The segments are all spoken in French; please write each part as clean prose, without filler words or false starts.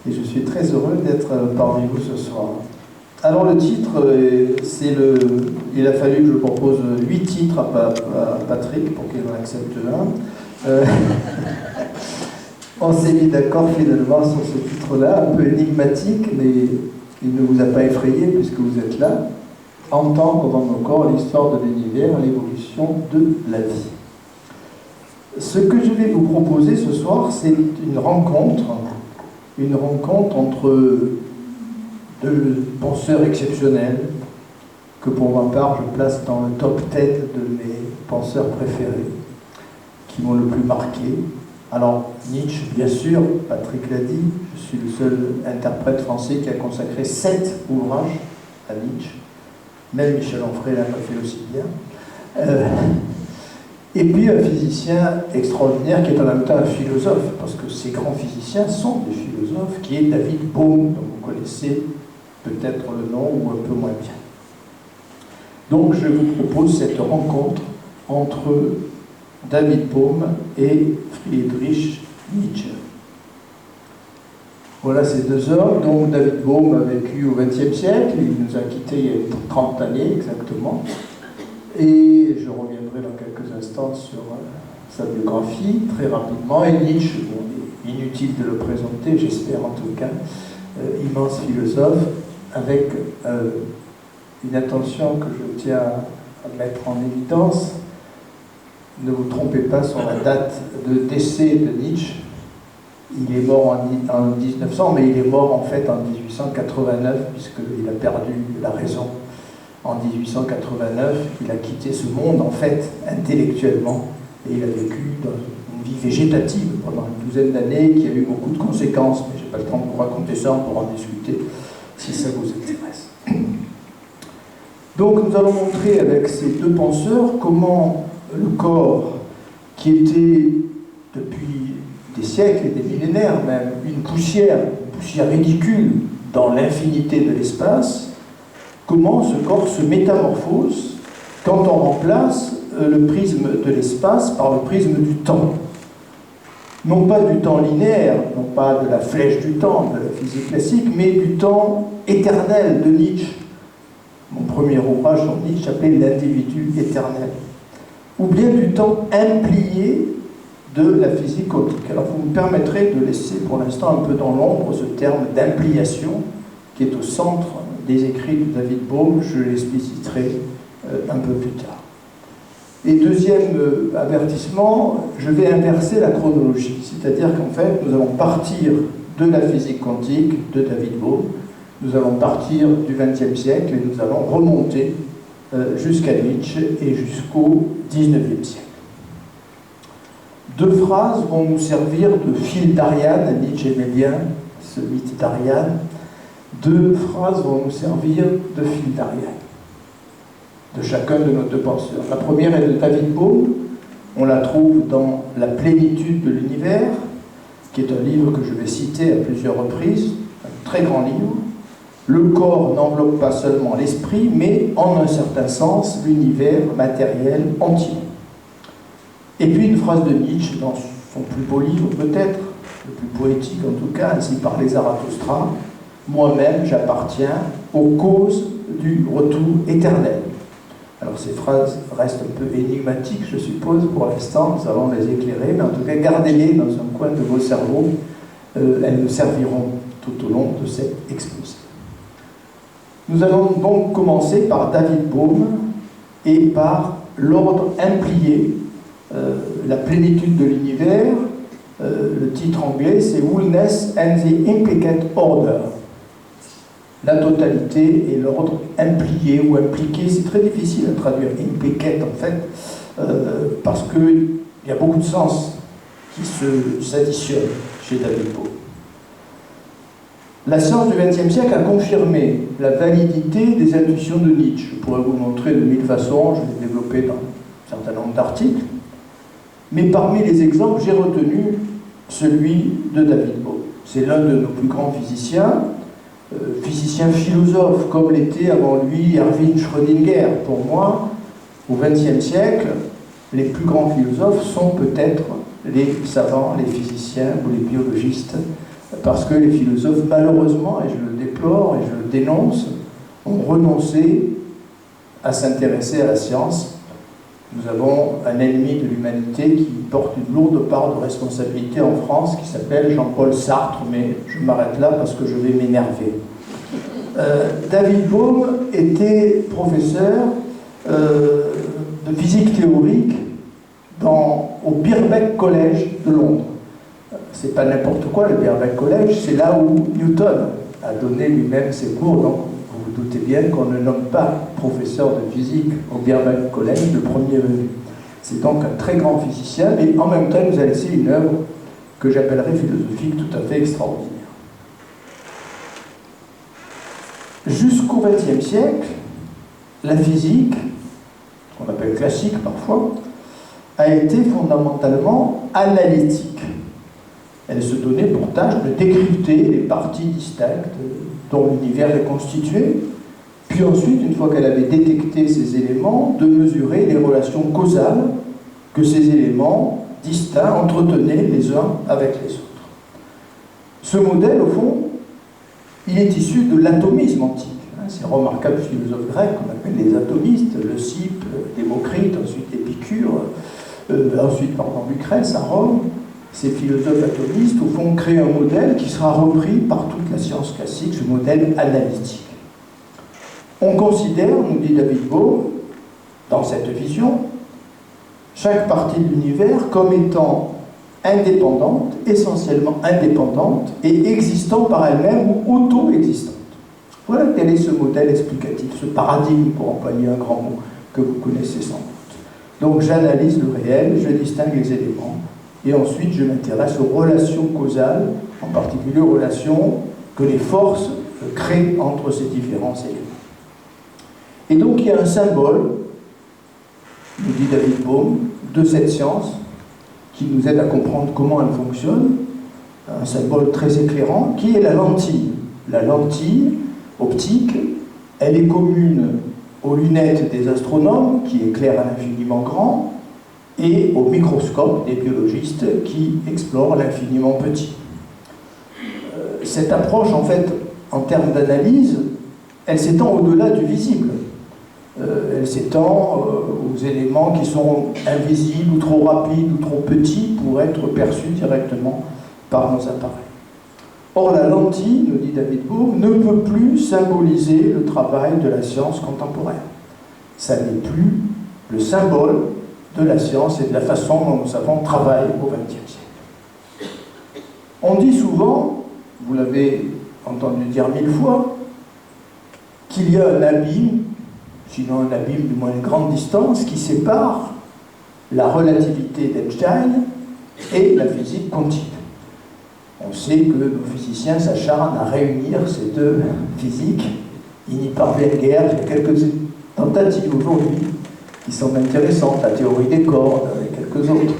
et je suis très heureux d'être parmi vous ce soir. Alors le titre, il a fallu que je propose 8 titres à Patrick pour qu'il en accepte un. On s'est mis d'accord finalement sur ce titre-là, un peu énigmatique, mais il ne vous a pas effrayé puisque vous êtes là. Entendre dans nos corps l'histoire de l'univers, l'évolution de la vie. Ce que je vais vous proposer ce soir, c'est une rencontre entre deux penseurs exceptionnels que pour ma part je place dans le top 10 de mes penseurs préférés, qui m'ont le plus marqué. Alors Nietzsche, bien sûr, Patrick l'a dit, je suis le seul interprète français qui a consacré 7 ouvrages à Nietzsche. Même Michel Onfray l'a pas fait aussi bien. Et puis un physicien extraordinaire qui est en même temps un philosophe, parce que ces grands physiciens sont des philosophes, qui est David Bohm, dont vous connaissez peut-être le nom ou un peu moins bien. Donc je vous propose cette rencontre entre David Bohm et Friedrich Nietzsche. Voilà ces deux hommes. Donc David Bohm a vécu au XXe siècle, il nous a quittés il y a 30 années exactement. Et je reviendrai dans quelques instants sur sa biographie, très rapidement. Et Nietzsche, bon, inutile de le présenter, j'espère en tout cas, immense philosophe, avec une attention que je tiens à mettre en évidence. Ne vous trompez pas sur la date de décès de Nietzsche. Il est mort en 1900, mais il est mort en fait en 1889, puisqu'il a perdu la raison en 1889. Il a quitté ce monde, en fait, intellectuellement, et il a vécu dans une vie végétative pendant une douzaine d'années, qui a eu beaucoup de conséquences, mais je n'ai pas le temps de vous raconter ça, on pourra en discuter si ça vous intéresse. Donc nous allons montrer avec ces deux penseurs comment le corps, qui était depuis des siècles et des millénaires même, une poussière ridicule dans l'infinité de l'espace, comment ce corps se métamorphose quand on remplace le prisme de l'espace par le prisme du temps. Non pas du temps linéaire, non pas de la flèche du temps, de la physique classique, mais du temps éternel de Nietzsche. Mon premier ouvrage sur Nietzsche s'appelait L'individu éternel. Ou bien du temps implié de la physique quantique. Alors vous me permettrez de laisser pour l'instant un peu dans l'ombre ce terme d'impliation qui est au centre des écrits de David Bohm, je l'expliciterai un peu plus tard. Et deuxième avertissement, je vais inverser la chronologie, c'est-à-dire qu'en fait nous allons partir de la physique quantique de David Bohm, nous allons partir du XXe siècle et nous allons remonter jusqu'à Nietzsche et jusqu'au XIXe siècle. Deux phrases vont nous servir de fil d'Ariane, Nietzsche aimait bien ce mythe d'Ariane. Deux phrases vont nous servir de fil d'Ariane, de chacun de nos deux penseurs. La première est de David Bohm, on la trouve dans La plénitude de l'univers, qui est un livre que je vais citer à plusieurs reprises, un très grand livre. Le corps n'enveloppe pas seulement l'esprit, mais en un certain sens l'univers matériel entier. Et puis une phrase de Nietzsche dans son plus beau livre peut-être, le plus poétique en tout cas, Ainsi parlait Zarathustra, moi-même j'appartiens aux causes du retour éternel. Alors ces phrases restent un peu énigmatiques, je suppose, pour l'instant, nous allons les éclairer, mais en tout cas gardez-les dans un coin de vos cerveaux, elles nous serviront tout au long de cet exposé. Nous allons donc commencer par David Bohm et par l'ordre implié, la plénitude de l'univers. Le titre anglais c'est Wholeness and the Implicate Order. La totalité et l'ordre implié ou impliqué, c'est très difficile à traduire, implicate en fait, parce qu'il y a beaucoup de sens qui s'additionnent chez David Bohm. La science du XXe siècle a confirmé la validité des intuitions de Nietzsche. Je pourrais vous montrer de mille façons, je l'ai développé dans un certain nombre d'articles. Mais parmi les exemples, j'ai retenu celui de David Bohm. C'est l'un de nos plus grands physiciens, physicien philosophe, comme l'était avant lui Erwin Schrödinger. Pour moi, au XXe siècle, les plus grands philosophes sont peut-être les savants, les physiciens ou les biologistes parce que les philosophes, malheureusement, et je le déplore et je le dénonce, ont renoncé à s'intéresser à la science. Nous avons un ennemi de l'humanité qui porte une lourde part de responsabilité en France, qui s'appelle Jean-Paul Sartre, mais je m'arrête là parce que je vais m'énerver. David Bohm était professeur de physique théorique au Birkbeck College de Londres. C'est pas n'importe quoi, le Birkbeck College, c'est là où Newton a donné lui-même ses cours, donc vous vous doutez bien qu'on ne nomme pas professeur de physique au Birkbeck College le premier venu. C'est donc un très grand physicien, mais en même temps il nous a laissé une œuvre que j'appellerais philosophique tout à fait extraordinaire. Jusqu'au XXe siècle, la physique, qu'on appelle classique parfois, a été fondamentalement analytique. Elle se donnait pour tâche de décrypter les parties distinctes dont l'univers est constitué, puis ensuite, une fois qu'elle avait détecté ces éléments, de mesurer les relations causales que ces éléments distincts entretenaient les uns avec les autres. Ce modèle, au fond, il est issu de l'atomisme antique. Ces remarquables philosophes grecs qu'on appelle les atomistes, Leucippe, Démocrite, ensuite Épicure, ensuite Lucrèce à Rome. Ces philosophes atomistes, au fond, créent un modèle qui sera repris par toute la science classique, ce modèle analytique. On considère, nous dit David Bohm, dans cette vision, chaque partie de l'univers comme étant indépendante, essentiellement indépendante, et existant par elle-même ou auto-existante. Voilà quel est ce modèle explicatif, ce paradigme, pour employer un grand mot, que vous connaissez sans doute. Donc j'analyse le réel, je distingue les éléments, et ensuite je m'intéresse aux relations causales, en particulier aux relations que les forces créent entre ces différents éléments. Et donc il y a un symbole, nous dit David Bohm, de cette science, qui nous aide à comprendre comment elle fonctionne, un symbole très éclairant, qui est la lentille. La lentille optique, elle est commune aux lunettes des astronomes, qui éclairent à l'infiniment grand, et au microscope des biologistes qui explorent l'infiniment petit. Cette approche, en fait, en termes d'analyse, elle s'étend au-delà du visible. Elle s'étend aux éléments qui sont invisibles, ou trop rapides, ou trop petits pour être perçus directement par nos appareils. Or, la lentille, nous dit David Bohm, ne peut plus symboliser le travail de la science contemporaine. Ça n'est plus le symbole de la science et de la façon dont nous savons travailler au XXe siècle. On dit souvent, vous l'avez entendu dire 1000 fois, qu'il y a un abîme, sinon un abîme du moins une grande distance, qui sépare la relativité d'Einstein et la physique quantique. On sait que nos physiciens s'acharnent à réunir ces deux physiques. Ils n'y parviennent guère. Il y a quelques tentatives aujourd'hui qui sont intéressantes, la théorie des cordes et quelques autres.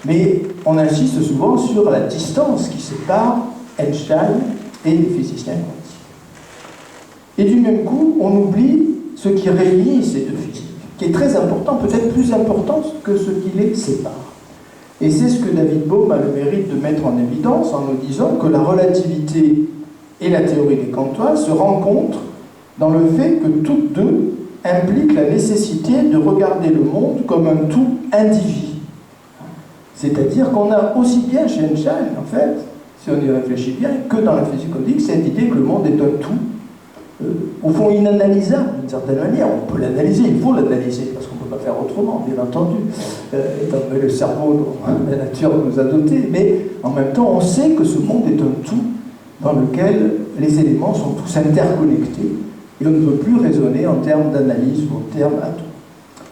Mais on insiste souvent sur la distance qui sépare Einstein et les physiciens quantiques. Et du même coup, on oublie ce qui réunit ces deux physiques, qui est très important, peut-être plus important que ce qui les sépare. Et c'est ce que David Bohm a le mérite de mettre en évidence en nous disant que la relativité et la théorie des quantoises se rencontrent dans le fait que toutes deux impliquent la nécessité de regarder le monde comme un tout individu. C'est-à-dire qu'on a aussi bien chez Einstein, en fait, si on y réfléchit bien, que dans la physique quantique, cette idée que le monde est un tout, au fond inanalysable d'une certaine manière. On peut l'analyser, il faut l'analyser, parce qu'on ne peut pas faire autrement, bien entendu, étant donné le cerveau dont la nature nous a dotés, mais en même temps, on sait que ce monde est un tout dans lequel les éléments sont tous interconnectés, et on ne peut plus raisonner en termes d'analyse ou en termes atomes.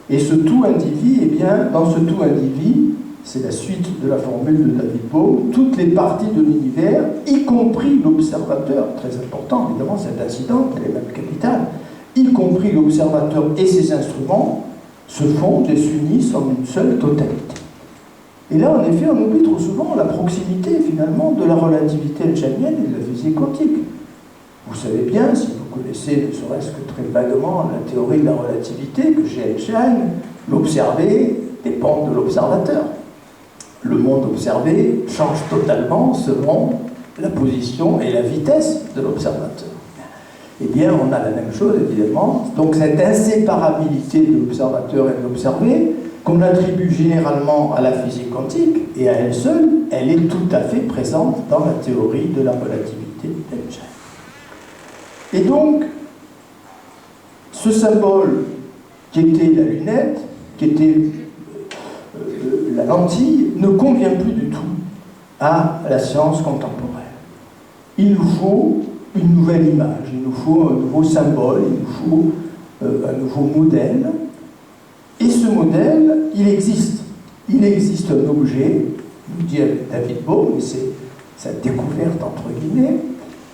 Et ce tout individu, eh bien, dans ce tout individu, c'est la suite de la formule de David Bohm, toutes les parties de l'univers, y compris l'observateur, très important évidemment cet incident, elle est même capitale, y compris l'observateur et ses instruments, se fondent et s'unissent en une seule totalité. Et là, en effet, on oublie trop souvent la proximité, finalement, de la relativité einsteinienne et de la physique quantique. Vous savez bien, si vous connaissez, ne serait-ce que très vaguement, la théorie de la relativité, que chez Einstein, l'observé dépend de l'observateur. Le monde observé change totalement selon la position et la vitesse de l'observateur. Eh bien, on a la même chose, évidemment. Donc, cette inséparabilité de l'observateur et de l'observé, qu'on attribue généralement à la physique quantique, et à elle seule, elle est tout à fait présente dans la théorie de la relativité d'Einstein. Et donc, ce symbole qui était la lunette, qui était la lentille, ne convient plus du tout à la science contemporaine. Il nous faut une nouvelle image, il nous faut un nouveau symbole, il nous faut un nouveau modèle. Et ce modèle, il existe. Il existe un objet, nous dit David Bohm, mais c'est sa découverte entre guillemets,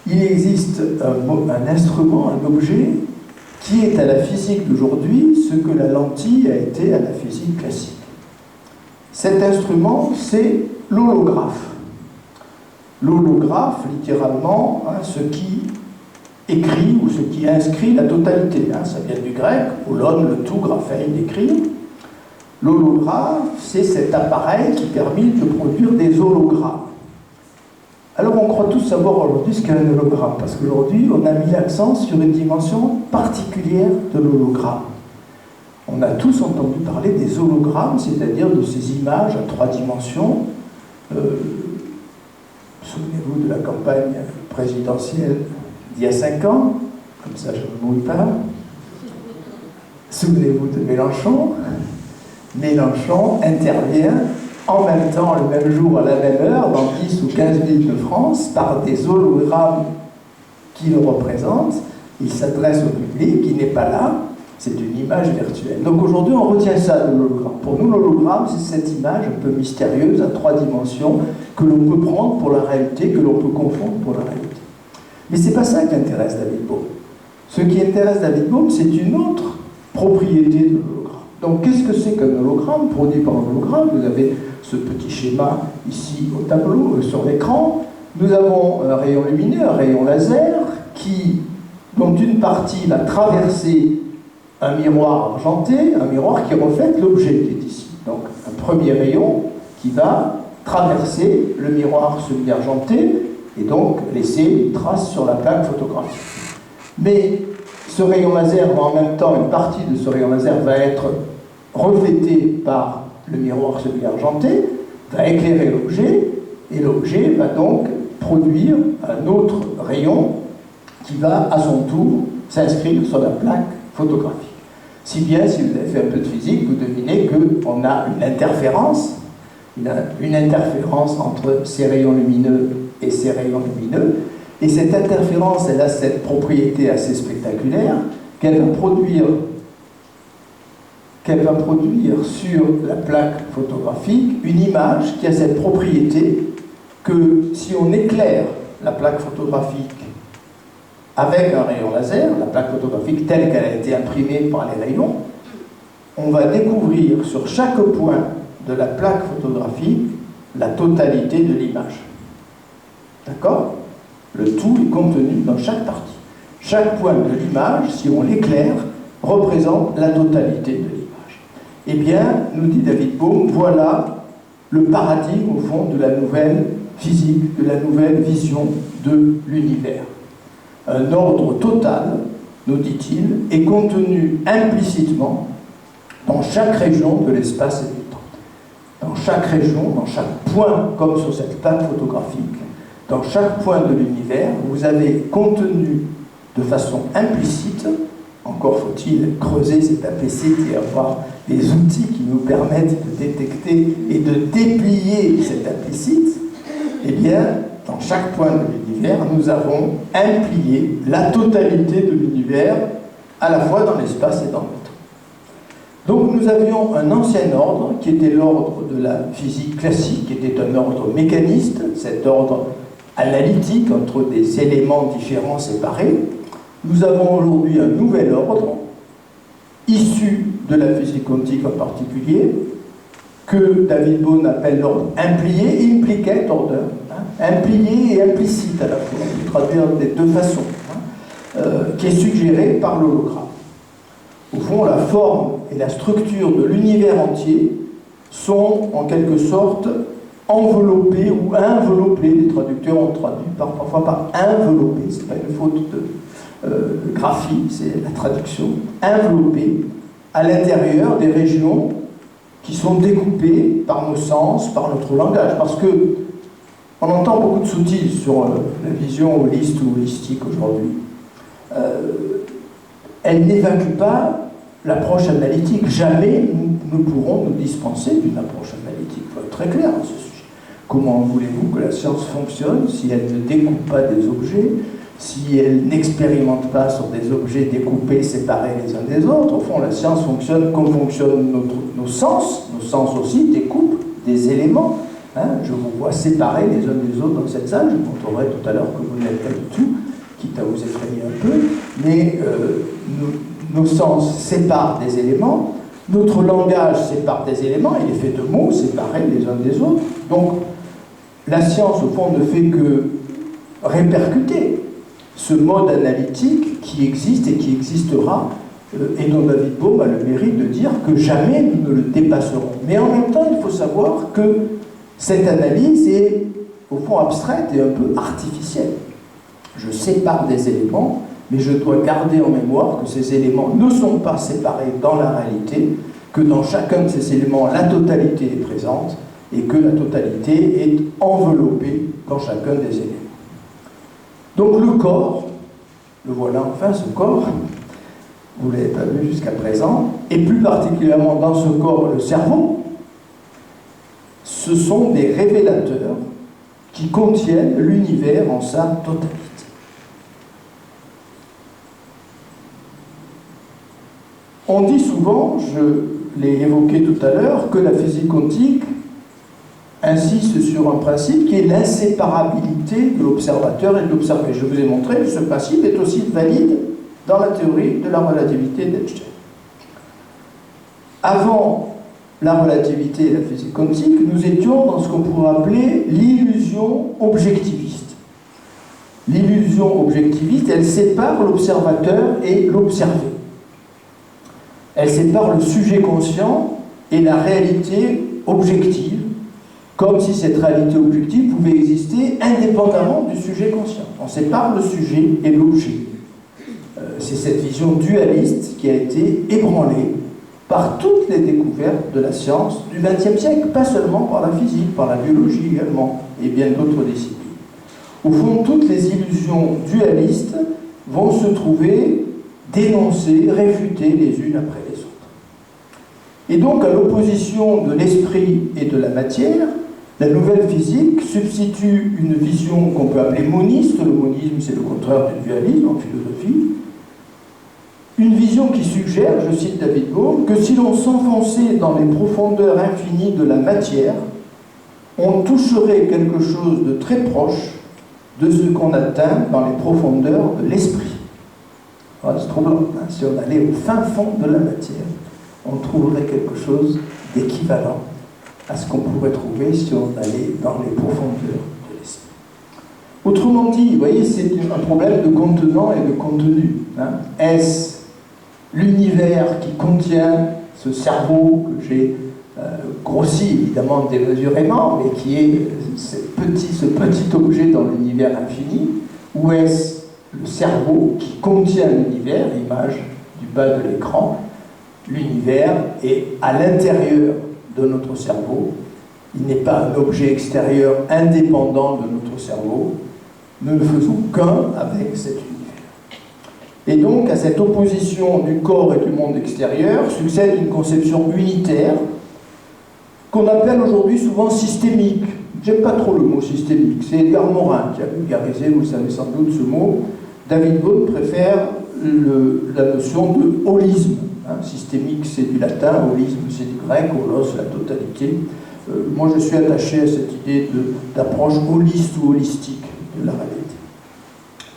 il existe un instrument, un objet, qui est à la physique d'aujourd'hui ce que la lentille a été à la physique classique. Cet instrument, c'est l'holographe. L'holographe, littéralement, ce qui écrit ou ce qui inscrit la totalité. Ça vient du grec, holon, le tout, graphein, d'écrire. L'holographe, c'est cet appareil qui permet de produire des hologrammes. Alors on croit tous savoir aujourd'hui ce qu'est un hologramme, parce qu'aujourd'hui on a mis l'accent sur une dimension particulière de l'hologramme. On a tous entendu parler des hologrammes, c'est-à-dire de ces images à 3 dimensions. Souvenez-vous de la campagne présidentielle d'il y a 5 ans, comme ça je ne me mouille pas. Souvenez-vous de Mélenchon. Mélenchon intervient en même temps, le même jour, à la même heure, dans 10 ou 15 villes de France, par des hologrammes qui le représentent. Il s'adresse au public, il n'est pas là, c'est une image virtuelle. Donc aujourd'hui, on retient ça de l'hologramme. Pour nous, l'hologramme, c'est cette image un peu mystérieuse, à 3 dimensions, que l'on peut prendre pour la réalité, que l'on peut confondre pour la réalité. Mais ce n'est pas ça qui intéresse David Bohm. Ce qui intéresse David Bohm, c'est une autre propriété de l'hologramme. Donc, qu'est-ce que c'est qu'un hologramme? Produit par un hologramme, vous avez ce petit schéma ici au tableau, sur l'écran. Nous avons un rayon lumineux, un rayon laser, dont une partie va traverser un miroir argenté, un miroir qui reflète l'objet qui est ici. Donc, un premier rayon qui va traverser le miroir semi-argenté et donc laisser une trace sur la plaque photographique. Mais ce rayon laser va en même temps, une partie de ce rayon laser va être reflétée par le miroir semi-argenté, va éclairer l'objet, et l'objet va donc produire un autre rayon qui va à son tour s'inscrire sur la plaque photographique. Si bien, si vous avez fait un peu de physique, vous devinez qu'on a une interférence entre ces rayons lumineux et ces rayons lumineux. Et cette interférence, elle a cette propriété assez spectaculaire qu'elle va produire sur la plaque photographique une image qui a cette propriété que si on éclaire la plaque photographique avec un rayon laser, la plaque photographique telle qu'elle a été imprimée par les rayons, on va découvrir sur chaque point de la plaque photographique la totalité de l'image. D'accord ? Le tout est contenu dans chaque partie. Chaque point de l'image, si on l'éclaire, représente la totalité de l'image. Eh bien, nous dit David Bohm, voilà le paradigme, au fond, de la nouvelle physique, de la nouvelle vision de l'univers. Un ordre total, nous dit-il, est contenu implicitement dans chaque région de l'espace et du temps. Dans chaque région, dans chaque point, comme sur cette plaque photographique, dans chaque point de l'univers, vous avez contenu de façon implicite, encore faut-il creuser cet implicite et avoir les outils qui nous permettent de détecter et de déplier cet implicite, eh bien, dans chaque point de l'univers, nous avons implié la totalité de l'univers, à la fois dans l'espace et dans le temps. Donc nous avions un ancien ordre, qui était l'ordre de la physique classique, qui était un ordre mécaniste, cet ordre analytique entre des éléments différents séparés. Nous avons aujourd'hui un nouvel ordre, issu de la physique quantique en particulier, que David Bohm appelle l'ordre implié, implicate order, implié et implicite à la fois, on peut traduire des deux façons, qui est suggéré par l'hologramme. Au fond, la forme et la structure de l'univers entier sont en quelque sorte envelopper ou envelopper, les traducteurs ont traduit parfois par envelopper, ce n'est pas une faute de graphie, c'est la traduction, envelopper à l'intérieur des régions qui sont découpées par nos sens, par notre langage, parce que on entend beaucoup de sottises sur la vision holiste ou holistique aujourd'hui. Elle n'évacue pas l'approche analytique. Jamais nous pourrons nous dispenser d'une approche analytique. Il faut être très clair à ce sujet. Comment voulez-vous que la science fonctionne si elle ne découpe pas des objets, si elle n'expérimente pas sur des objets découpés, séparés les uns des autres? Au fond, la science fonctionne comme fonctionnent nos sens. Nos sens aussi découpent des éléments. Je vous vois séparés les uns des autres dans cette salle. Je vous montrerai tout à l'heure que vous n'êtes pas du tout, quitte à vous effrayer un peu. Mais nos sens séparent des éléments. Notre langage sépare des éléments. Il est fait de mots séparés les uns des autres. Donc, la science, au fond, ne fait que répercuter ce mode analytique qui existe et qui existera, et dont David Bohm a le mérite de dire que jamais nous ne le dépasserons. Mais en même temps, il faut savoir que cette analyse est, au fond, abstraite et un peu artificielle. Je sépare des éléments, mais je dois garder en mémoire que ces éléments ne sont pas séparés dans la réalité, que dans chacun de ces éléments, la totalité est présente, et que la totalité est enveloppée dans chacun des éléments. Donc le corps, le voilà enfin, ce corps, vous ne l'avez pas vu jusqu'à présent, et plus particulièrement dans ce corps, le cerveau, ce sont des révélateurs qui contiennent l'univers en sa totalité. On dit souvent, je l'ai évoqué tout à l'heure, que la physique quantique insiste sur un principe qui est l'inséparabilité de l'observateur et de l'observé. Je vous ai montré que ce principe est aussi valide dans la théorie de la relativité d'Einstein. Avant la relativité et la physique quantique, nous étions dans ce qu'on pourrait appeler l'illusion objectiviste. L'illusion objectiviste, elle sépare l'observateur et l'observé. Elle sépare le sujet conscient et la réalité objective, comme si cette réalité objective pouvait exister indépendamment du sujet conscient. On sépare le sujet et l'objet. C'est cette vision dualiste qui a été ébranlée par toutes les découvertes de la science du XXe siècle, pas seulement par la physique, par la biologie également, et bien d'autres disciplines. Au fond, toutes les illusions dualistes vont se trouver dénoncées, réfutées les unes après les autres. Et donc, à l'opposition de l'esprit et de la matière, la nouvelle physique substitue une vision qu'on peut appeler moniste. Le monisme, c'est le contraire du dualisme en philosophie. Une vision qui suggère, je cite David Bohm, que si l'on s'enfonçait dans les profondeurs infinies de la matière, on toucherait quelque chose de très proche de ce qu'on atteint dans les profondeurs de l'esprit. C'est troublant, hein. Si on allait au fin fond de la matière, on trouverait quelque chose d'équivalent à ce qu'on pourrait trouver si on allait dans les profondeurs de l'esprit. Autrement dit, vous voyez, c'est un problème de contenant et de contenu. Est-ce l'univers qui contient ce cerveau que j'ai grossi évidemment démesurément, mais qui est ce petit objet dans l'univers infini, ou est-ce le cerveau qui contient l'univers, l'image du bas de l'écran, l'univers est à l'intérieur de notre cerveau, il n'est pas un objet extérieur indépendant de notre cerveau, nous ne faisons qu'un avec cet univers. Et donc, à cette opposition du corps et du monde extérieur, succède une conception unitaire qu'on appelle aujourd'hui souvent systémique. J'aime pas trop le mot systémique, c'est Edgar Morin qui a vulgarisé, vous le savez sans doute, ce mot. David Bohm préfère la notion de holisme. Systémique, c'est du latin, holisme, c'est du grec, holos, la totalité. Moi, je suis attaché à cette idée d'approche holiste ou holistique de la réalité.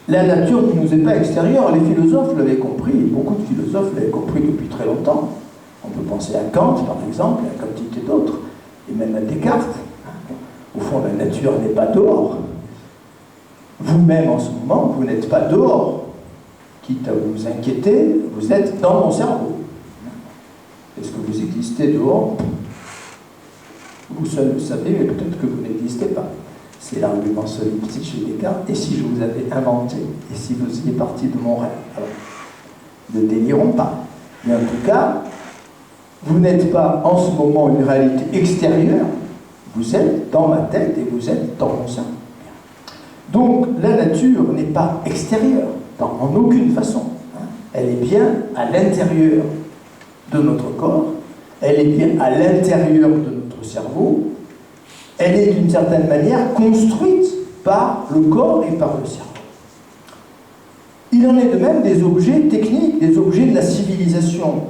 La nature ne nous est pas extérieure, les philosophes l'avaient compris, beaucoup de philosophes l'avaient compris depuis très longtemps. On peut penser à Kant, par exemple, et à quantité d'autres, et même à Descartes. Au fond, la nature n'est pas dehors. Vous-même, en ce moment, vous n'êtes pas dehors. Quitte à vous inquiéter, vous êtes dans mon cerveau. Est-ce que vous existez dehors? Vous seul le savez, mais peut-être que vous n'existez pas. C'est l'argument solipsiste chez Descartes. Et si je vous avais inventé, et si vous étiez parti de mon rêve? Alors, ne délirons pas. Mais en tout cas, vous n'êtes pas en ce moment une réalité extérieure, vous êtes dans ma tête et vous êtes dans mon sein. Donc la nature n'est pas extérieure, en aucune façon. Elle est bien à l'intérieur de notre corps, elle est bien à l'intérieur de notre cerveau, elle est d'une certaine manière construite par le corps et par le cerveau. Il en est de même des objets techniques, des objets de la civilisation.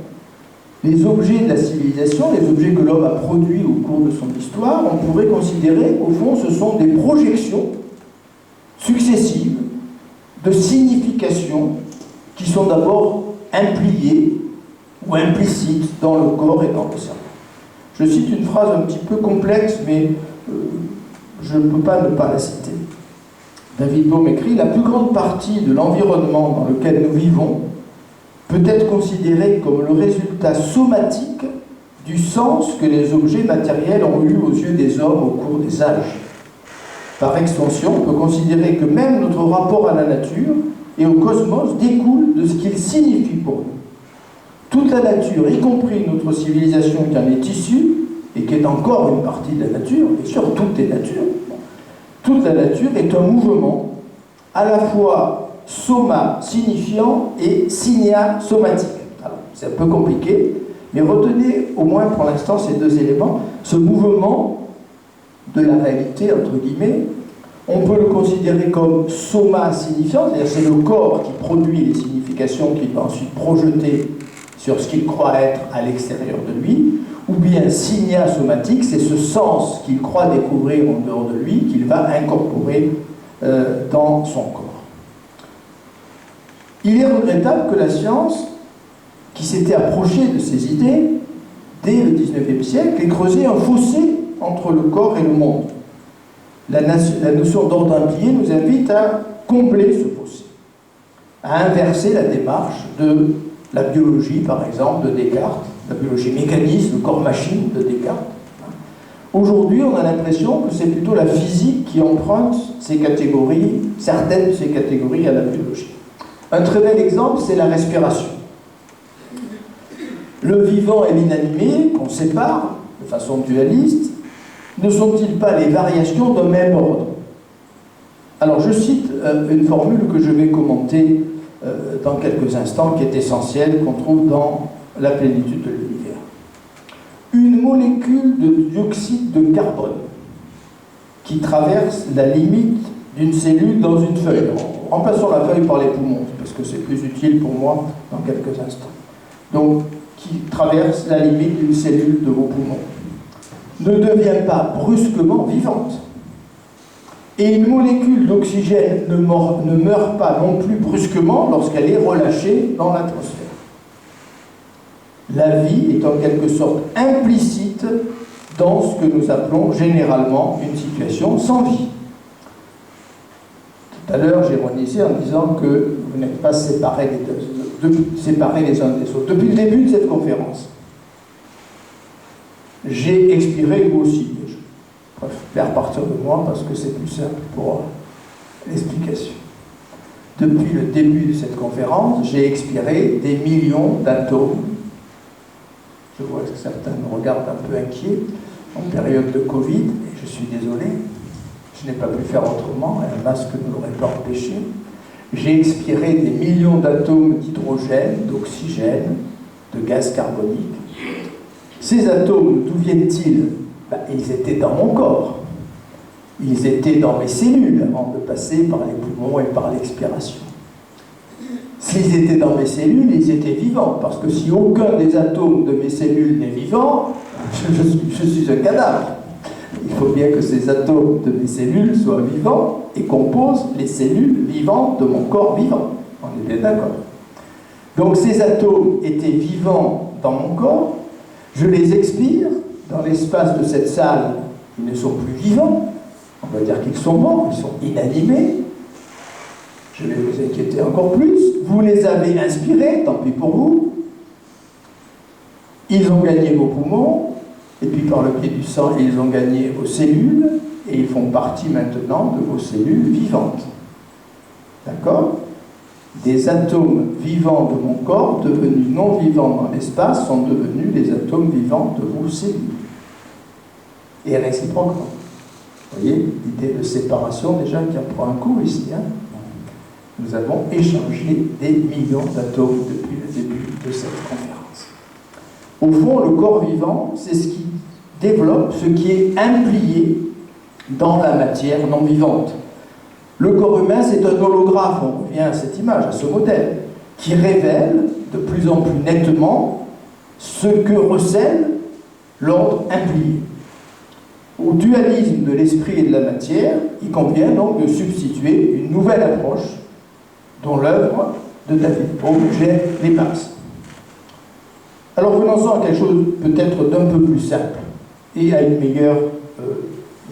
Les objets de la civilisation, les objets que l'homme a produits au cours de son histoire, on pourrait considérer, au fond, ce sont des projections successives de significations qui sont d'abord impliées ou implicites dans le corps et dans le cerveau. Je cite une phrase un petit peu complexe, mais je ne peux pas ne pas la citer. David Bohm écrit « La plus grande partie de l'environnement dans lequel nous vivons peut être considérée comme le résultat somatique du sens que les objets matériels ont eu aux yeux des hommes au cours des âges. Par extension, on peut considérer que même notre rapport à la nature et au cosmos découle de ce qu'il signifie pour nous. Toute la nature, y compris notre civilisation qui en est issue, et qui est encore une partie de la nature, bien sûr, tout est nature, toute la nature est un mouvement à la fois soma signifiant et signa somatique. Alors, c'est un peu compliqué, mais retenez au moins pour l'instant ces deux éléments. Ce mouvement de la réalité, entre guillemets, on peut le considérer comme soma signifiant, c'est-à-dire c'est le corps qui produit les significations qu'il va ensuite projeter sur ce qu'il croit être à l'extérieur de lui, ou bien signa somatique, c'est ce sens qu'il croit découvrir en dehors de lui, qu'il va incorporer dans son corps. Il est regrettable que la science, qui s'était approchée de ces idées dès le XIXe siècle, ait creusé un fossé entre le corps et le monde. La notion d'ordre implié nous invite à combler ce fossé, à inverser la démarche de la biologie, par exemple, de Descartes, la biologie mécaniste, le corps-machine de Descartes. Aujourd'hui, on a l'impression que c'est plutôt la physique qui emprunte ces catégories, certaines de ces catégories à la biologie. Un très bel exemple, c'est la respiration. Le vivant et l'inanimé, qu'on sépare de façon dualiste, ne sont-ils pas les variations d'un même ordre? Alors, je cite une formule que je vais commenter dans quelques instants, qui est essentielle, qu'on trouve dans La plénitude de l'univers. Une molécule de dioxyde de carbone qui traverse la limite d'une cellule dans une feuille. Remplaçons la feuille par les poumons, parce que c'est plus utile pour moi dans quelques instants. Donc, qui traverse la limite d'une cellule de vos poumons, ne devient pas brusquement vivante. Et une molécule d'oxygène ne meurt pas non plus brusquement lorsqu'elle est relâchée dans l'atmosphère. La vie est en quelque sorte implicite dans ce que nous appelons généralement une situation sans vie. Tout à l'heure, j'ironisais en disant que vous n'êtes pas séparés les uns des autres. Depuis le début de cette conférence, j'ai expiré, vous aussi. Je préfère partir de moi parce que c'est plus simple pour l'explication. Depuis le début de cette conférence, j'ai expiré des millions d'atomes. Je vois que certains me regardent un peu inquiets en période de Covid, et je suis désolé, je n'ai pas pu faire autrement, un masque ne l'aurait pas empêché. J'ai expiré des millions d'atomes d'hydrogène, d'oxygène, de gaz carbonique. Ces atomes, d'où viennent-ils? Ils étaient dans mon corps. Ils étaient dans mes cellules avant de passer par les poumons et par l'expiration. S'ils étaient dans mes cellules, ils étaient vivants, parce que si aucun des atomes de mes cellules n'est vivant, je suis un cadavre. Il faut bien que ces atomes de mes cellules soient vivants et composent les cellules vivantes de mon corps vivant. On est bien d'accord. Donc ces atomes étaient vivants dans mon corps, je les expire, dans l'espace de cette salle, ils ne sont plus vivants, on va dire qu'ils sont morts, ils sont inanimés. Je vais vous inquiéter encore plus. Vous les avez inspirés, tant pis pour vous. Ils ont gagné vos poumons. et puis par le biais du sang, ils ont gagné vos cellules, et ils font partie maintenant de vos cellules vivantes. D'accord? Des atomes vivants de mon corps, devenus non vivants dans l'espace, sont devenus des atomes vivants de vos cellules. Et réciproquement. Vous voyez, l'idée de séparation déjà qui en prend un coup ici. Hein. Nous avons échangé des millions d'atomes depuis le début de cette conférence. Au fond, le corps vivant, c'est ce qui développe, ce qui est implié dans la matière non vivante. Le corps humain, c'est un holographe, on revient à cette image, à ce modèle, qui révèle de plus en plus nettement ce que recèle l'ordre implié. Au dualisme de l'esprit et de la matière, il convient donc de substituer une nouvelle approche dont l'œuvre de David Bohm jette les bases. Alors venons-en à quelque chose peut-être d'un peu plus simple et à une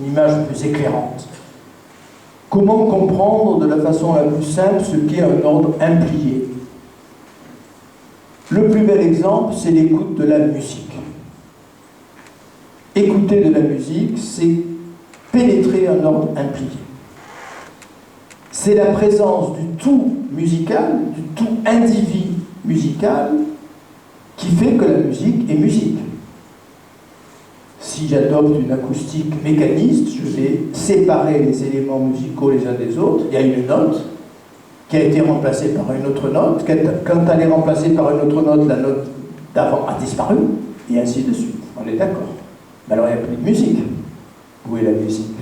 image plus éclairante. Comment comprendre de la façon la plus simple ce qu'est un ordre implié? Le plus bel exemple, c'est l'écoute de la musique. Écouter de la musique, c'est pénétrer un ordre implié. C'est la présence du tout musical, du tout individu musical, qui fait que la musique est musique. Si j'adopte une acoustique mécaniste, je vais séparer les éléments musicaux les uns des autres. Il y a une note qui a été remplacée par une autre note. Quand elle est remplacée par une autre note, la note d'avant a disparu, et ainsi de suite. On est d'accord. Mais alors il n'y a plus de musique. Où est la musique?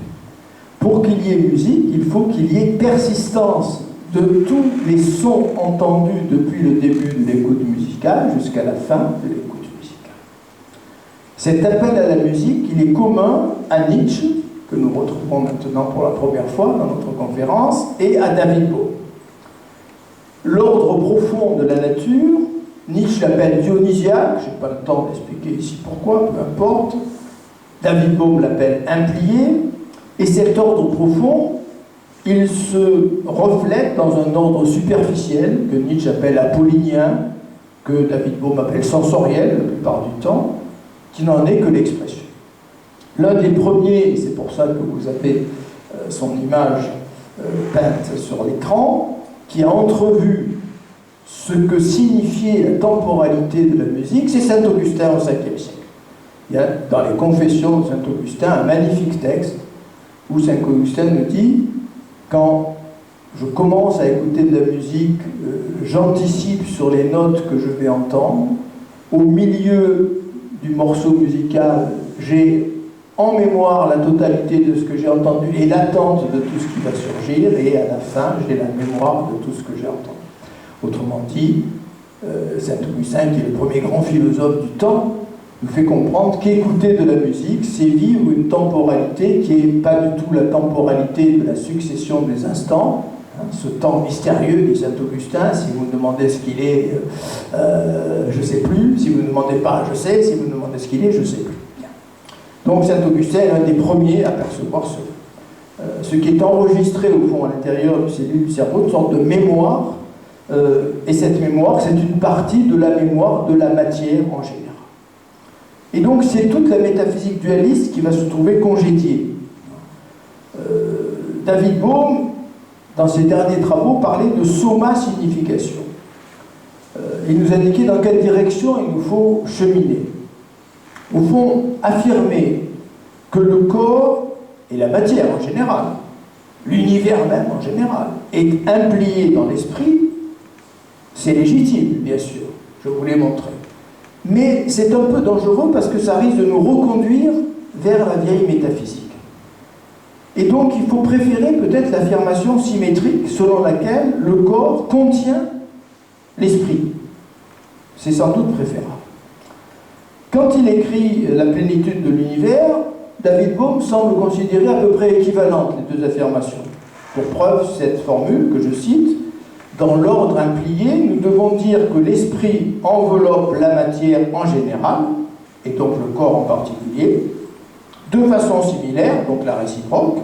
Pour qu'il y ait musique, il faut qu'il y ait persistance de tous les sons entendus depuis le début de l'écoute musicale jusqu'à la fin de l'écoute musicale. Cet appel à la musique, il est commun à Nietzsche, que nous retrouvons maintenant pour la première fois dans notre conférence, et à David Bohm. L'ordre profond de la nature, Nietzsche l'appelle dionysiaque, je n'ai pas le temps d'expliquer ici pourquoi, peu importe. David Bohm l'appelle implié, et cet ordre profond, il se reflète dans un ordre superficiel que Nietzsche appelle apollinien, que David Bohm appelle sensoriel la plupart du temps, qui n'en est que l'expression. L'un des premiers, et c'est pour ça que vous avez son image peinte sur l'écran, qui a entrevu ce que signifiait la temporalité de la musique, c'est saint Augustin au 5e siècle. Il y a dans les Confessions de saint Augustin un magnifique texte où saint Augustin nous dit: quand je commence à écouter de la musique, j'anticipe sur les notes que je vais entendre. Au milieu du morceau musical, j'ai en mémoire la totalité de ce que j'ai entendu et l'attente de tout ce qui va surgir, et à la fin, j'ai la mémoire de tout ce que j'ai entendu. Autrement dit, saint Augustin, qui est le premier grand philosophe du temps, nous fait comprendre qu'écouter de la musique, c'est vivre une temporalité qui n'est pas du tout la temporalité de la succession des instants, hein, ce temps mystérieux, dit saint Augustin. Si vous me demandez ce qu'il est, je ne sais plus. Si vous ne me demandez pas, je sais. Si vous me demandez ce qu'il est, je ne sais plus. Bien. Donc saint Augustin est l'un des premiers à percevoir ce qui est enregistré au fond à l'intérieur du cellule du cerveau, une sorte de mémoire, et cette mémoire, c'est une partie de la mémoire de la matière en général. Et donc c'est toute la métaphysique dualiste qui va se trouver congédiée. David Bohm, dans ses derniers travaux, parlait de soma-signification. Il nous indiquait dans quelle direction il nous faut cheminer. Au fond, affirmer que le corps et la matière en général, l'univers même en général, est implié dans l'esprit, c'est légitime, bien sûr, je vous l'ai montré. Mais c'est un peu dangereux parce que ça risque de nous reconduire vers la vieille métaphysique. Et donc il faut préférer peut-être l'affirmation symétrique selon laquelle le corps contient l'esprit. C'est sans doute préférable. Quand il écrit La plénitude de l'univers, David Bohm semble considérer à peu près équivalentes les deux affirmations. Pour preuve, cette formule que je cite: dans l'ordre implié, nous devons dire que l'esprit enveloppe la matière en général, et donc le corps en particulier, de façon similaire, donc la réciproque.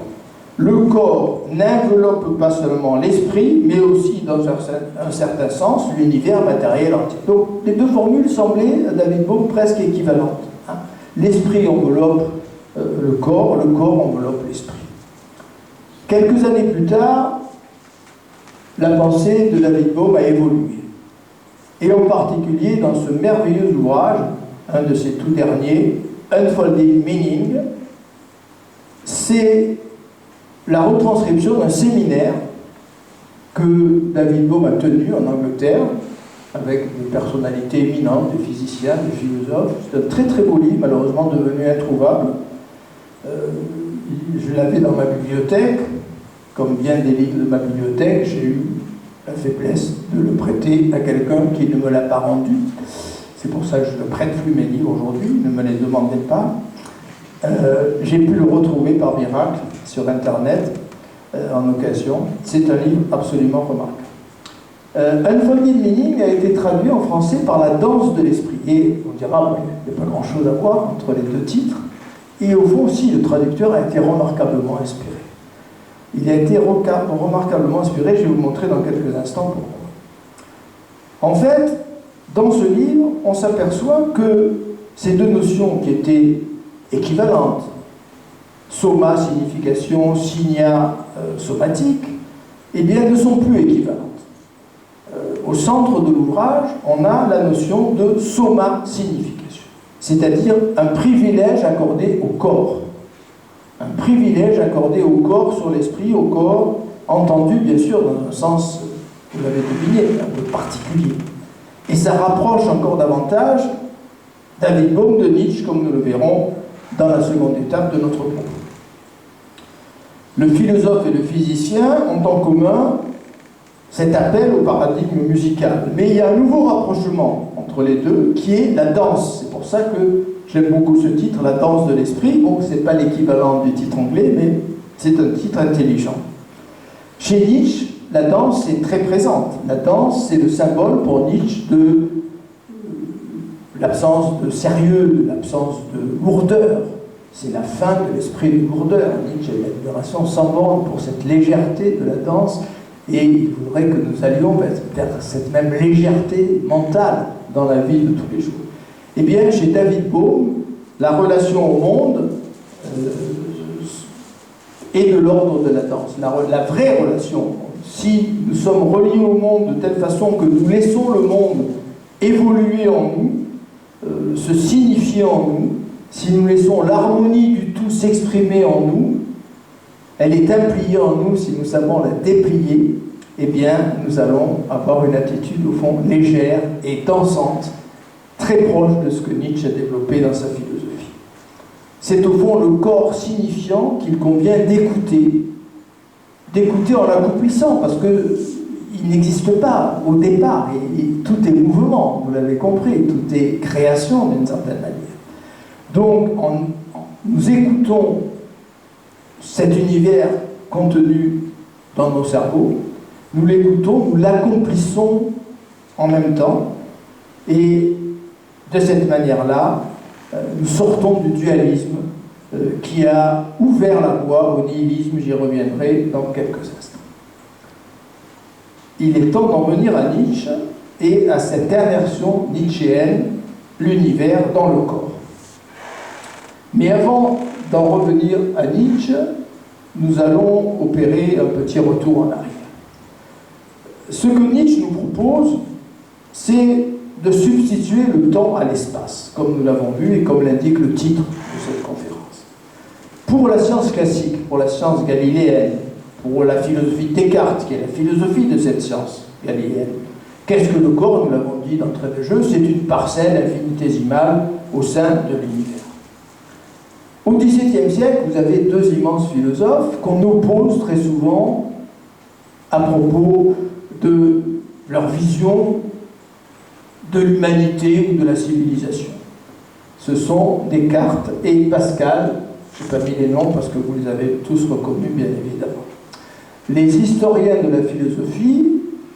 Le corps n'enveloppe pas seulement l'esprit, mais aussi, dans un certain sens, l'univers matériel entier. Donc les deux formules semblaient, à David Bohm, presque équivalentes. L'esprit enveloppe le corps enveloppe l'esprit. Quelques années plus tard, la pensée de David Bohm a évolué. Et en particulier dans ce merveilleux ouvrage, un de ses tout derniers, Unfolding Meaning, c'est la retranscription d'un séminaire que David Bohm a tenu en Angleterre avec des personnalités éminentes, des physiciens, des philosophes. C'est un très très beau livre, malheureusement devenu introuvable. Je l'avais dans ma bibliothèque. Comme bien des livres de ma bibliothèque, j'ai eu la faiblesse de le prêter à quelqu'un qui ne me l'a pas rendu. C'est pour ça que je ne prête plus mes livres aujourd'hui, ne me les demandez pas. J'ai pu le retrouver par miracle sur Internet en occasion. C'est un livre absolument remarquable. Unfolding Meaning a été traduit en français par La danse de l'esprit. Et on dira, il n'y a pas grand-chose à voir entre les deux titres. Et au fond aussi, le traducteur a été remarquablement inspiré. Il a été remarquablement inspiré, je vais vous montrer dans quelques instants pourquoi. En fait, dans ce livre, on s'aperçoit que ces deux notions qui étaient équivalentes, soma, signification, signa, somatique, eh bien, ne sont plus équivalentes. Au centre de l'ouvrage, on a la notion de soma, signification, c'est-à-dire un privilège accordé au corps. Un privilège accordé au corps sur l'esprit, au corps, entendu bien sûr dans un sens, vous l'avez deviné, un peu particulier. Et ça rapproche encore davantage David Bohm de Nietzsche, comme nous le verrons dans la seconde étape de notre propos. Le philosophe et le physicien ont en commun cet appel au paradigme musical. Mais il y a un nouveau rapprochement entre les deux qui est la danse. C'est pour ça que j'aime beaucoup ce titre, La danse de l'esprit. Bon, ce n'est pas l'équivalent du titre anglais, mais c'est un titre intelligent. Chez Nietzsche, la danse est très présente. La danse, c'est le symbole pour Nietzsche de l'absence de sérieux, de l'absence de lourdeur. C'est la fin de l'esprit de lourdeur. Nietzsche a une admiration sans borne pour cette légèreté de la danse, et il voudrait que nous allions vers cette même légèreté mentale dans la vie de tous les jours. Eh bien, chez David Bohm, la relation au monde est de l'ordre de la danse. La vraie relation, si nous sommes reliés au monde de telle façon que nous laissons le monde évoluer en nous, se signifier en nous, si nous laissons l'harmonie du tout s'exprimer en nous, elle est impliée en nous, si nous savons la déplier, eh bien, nous allons avoir une attitude, au fond, légère et dansante, très proche de ce que Nietzsche a développé dans sa philosophie. C'est au fond le corps signifiant qu'il convient d'écouter en l'accomplissant, parce qu'il n'existe pas au départ, et tout est mouvement, vous l'avez compris, tout est création d'une certaine manière. Donc, nous écoutons cet univers contenu dans nos cerveaux, nous l'écoutons, nous l'accomplissons en même temps, et de cette manière-là, nous sortons du dualisme qui a ouvert la voie au nihilisme, j'y reviendrai dans quelques instants. Il est temps d'en venir à Nietzsche et à cette immersion nietzschéenne, l'univers dans le corps. Mais avant d'en revenir à Nietzsche, nous allons opérer un petit retour en arrière. Ce que Nietzsche nous propose, c'est de substituer le temps à l'espace, comme nous l'avons vu et comme l'indique le titre de cette conférence. Pour la science classique, pour la science galiléenne, pour la philosophie de Descartes, qui est la philosophie de cette science galiléenne, qu'est-ce que le corps? Nous l'avons dit d'entrée de jeu, c'est une parcelle infinitésimale au sein de l'univers. Au XVIIe siècle, vous avez deux immenses philosophes qu'on oppose très souvent à propos de leur vision de l'humanité ou de la civilisation. Ce sont Descartes et Pascal. Je n'ai pas mis les noms parce que vous les avez tous reconnus, bien évidemment. Les historiens de la philosophie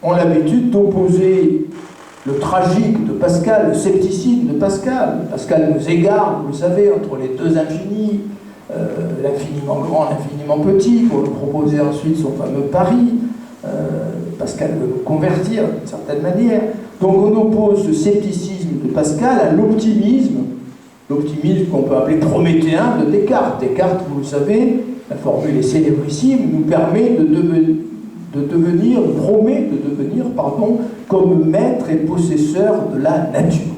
ont l'habitude d'opposer le tragique de Pascal, le scepticisme de Pascal. Pascal nous égare, vous le savez, entre les deux infinis, l'infiniment grand, l'infiniment petit, pour nous proposer ensuite son fameux pari. Pascal veut nous convertir d'une certaine manière. Donc on oppose ce scepticisme de Pascal à l'optimisme l'optimisme qu'on peut appeler prométhéen de Descartes. Descartes, vous le savez, la formule est célébrissime, nous permet promet de devenir, comme maître et possesseur de la nature.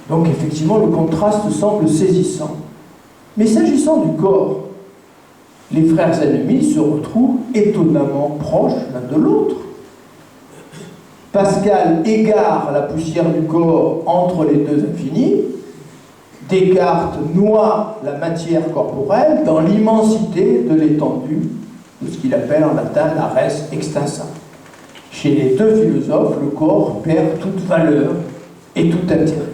Donc effectivement, le contraste semble saisissant. Mais s'agissant du corps, les frères ennemis se retrouvent étonnamment proches l'un de l'autre. Pascal égare la poussière du corps entre les deux infinis. Descartes noie la matière corporelle dans l'immensité de l'étendue de ce qu'il appelle en latin la res extensa. Chez les deux philosophes, le corps perd toute valeur et tout intérêt.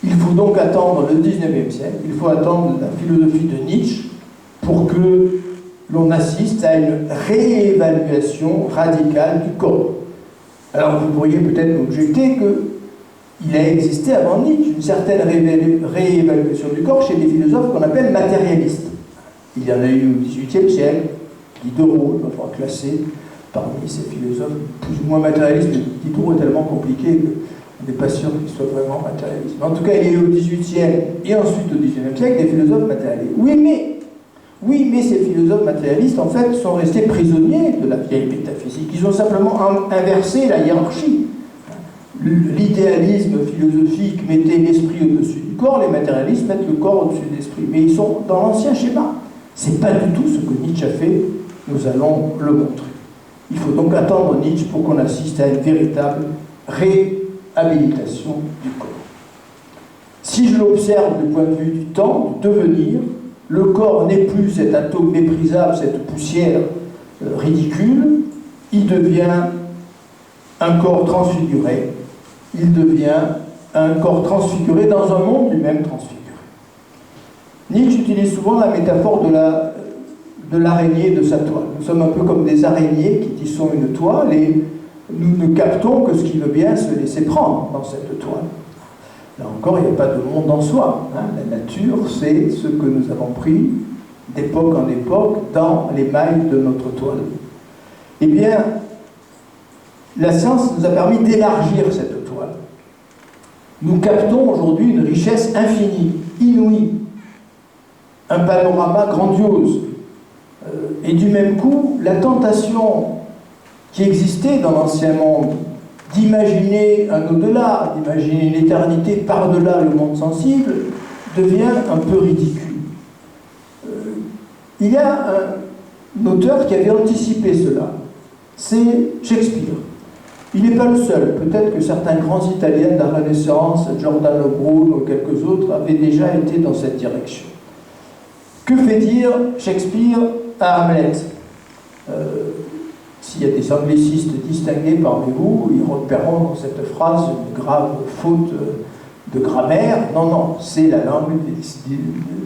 Il faut donc attendre le XIXe siècle, il faut attendre la philosophie de Nietzsche pour que l'on assiste à une réévaluation radicale du corps. Alors vous pourriez peut-être m'objecter qu'il a existé avant Nietzsche une certaine réévaluation du corps chez des philosophes qu'on appelle matérialistes. Il y en a eu au XVIIIe siècle, Diderot, il va classer parmi ces philosophes plus ou moins matérialistes, mais Diderot est tellement compliqué qu'on n'est pas sûr qu'il soit vraiment matérialiste. Mais en tout cas, il y a eu au XVIIIe et ensuite au XIXe siècle des philosophes matérialistes. Oui, mais ces philosophes matérialistes, en fait, sont restés prisonniers de la vieille métaphysique. Ils ont simplement inversé la hiérarchie. L'idéalisme philosophique mettait l'esprit au-dessus du corps, les matérialistes mettent le corps au-dessus de l'esprit. Mais ils sont dans l'ancien schéma. C'est pas du tout ce que Nietzsche a fait, nous allons le montrer. Il faut donc attendre Nietzsche pour qu'on assiste à une véritable réhabilitation du corps. Si je l'observe du point de vue du temps, du devenir, le corps n'est plus cet atome méprisable, cette poussière ridicule, il devient un corps transfiguré, il devient un corps transfiguré dans un monde lui-même transfiguré. Nietzsche utilise souvent la métaphore de l'araignée de sa toile. Nous sommes un peu comme des araignées qui tissons une toile et nous ne captons que ce qui veut bien se laisser prendre dans cette toile. Là encore, il n'y a pas de monde en soi. La nature, c'est ce que nous avons pris d'époque en époque dans les mailles de notre toile. Eh bien, la science nous a permis d'élargir cette toile. Nous captons aujourd'hui une richesse infinie, inouïe, un panorama grandiose. Et du même coup, la tentation qui existait dans l'ancien monde d'imaginer un au-delà, d'imaginer une éternité par-delà le monde sensible, devient un peu ridicule. Il y a un auteur qui avait anticipé cela, c'est Shakespeare. Il n'est pas le seul, peut-être que certains grands Italiens de la Renaissance, Giordano Bruno ou quelques autres, avaient déjà été dans cette direction. Que fait dire Shakespeare à Hamlet? S'il y a des anglicistes distingués parmi vous, ils repéreront dans cette phrase une grave faute de grammaire. Non, c'est la langue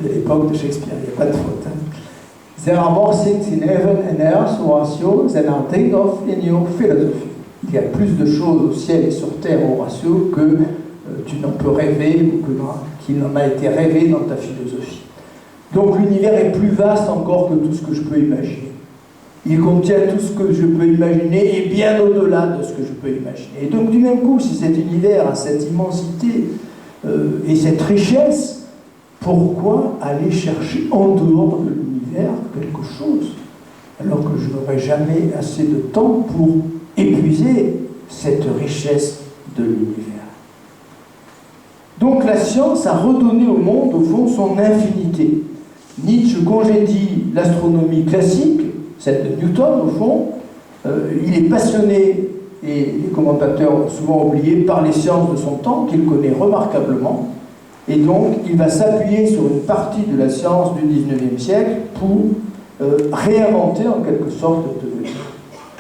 de l'époque de Shakespeare, il n'y a pas de faute. There are more things in heaven and earth, Horatio, than are think of in your philosophy. Il y a plus de choses au ciel et sur terre, Horatio, que tu n'en peux rêver ou qu'il n'en a été rêvé dans ta philosophie. Donc l'univers est plus vaste encore que tout ce que je peux imaginer. Il contient tout ce que je peux imaginer et bien au-delà de ce que je peux imaginer. Et donc du même coup, si cet univers a cette immensité et cette richesse, pourquoi aller chercher en dehors de l'univers quelque chose, alors que je n'aurai jamais assez de temps pour épuiser cette richesse de l'univers? Donc la science a redonné au monde, au fond, son infinité. Nietzsche congédie l'astronomie classique, celle de Newton, au fond. Il est passionné, et les commentateurs ont souvent oublié, par les sciences de son temps, qu'il connaît remarquablement. Et donc, il va s'appuyer sur une partie de la science du XIXe siècle pour réinventer, en quelque sorte, le devenir.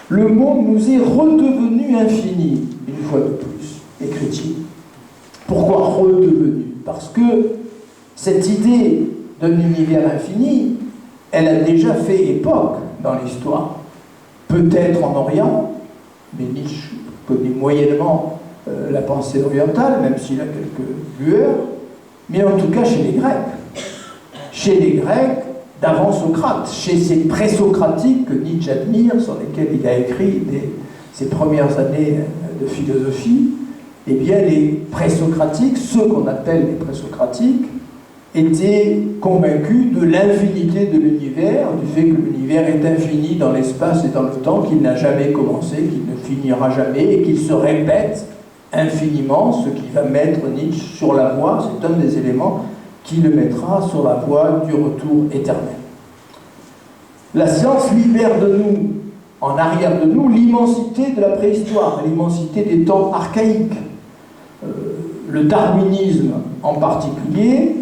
Le monde nous est redevenu infini, une fois de plus, écrit-il. Pourquoi redevenu? Parce que cette idée d'un univers infini, elle a déjà fait époque dans l'histoire. Peut-être en Orient, mais Nietzsche connaît moyennement la pensée orientale, même s'il a quelques lueurs, mais en tout cas chez les Grecs. Chez les Grecs d'avant Socrate, chez ces présocratiques que Nietzsche admire, sur lesquels il a écrit ses premières années de philosophie, eh bien les présocratiques, ceux qu'on appelle les présocratiques, était convaincu de l'infinité de l'univers, du fait que l'univers est infini dans l'espace et dans le temps, qu'il n'a jamais commencé, qu'il ne finira jamais et qu'il se répète infiniment, ce qui va mettre Nietzsche sur la voie, c'est un des éléments qui le mettra sur la voie du retour éternel. La science libère de nous, en arrière de nous, l'immensité de la préhistoire, l'immensité des temps archaïques. Le darwinisme en particulier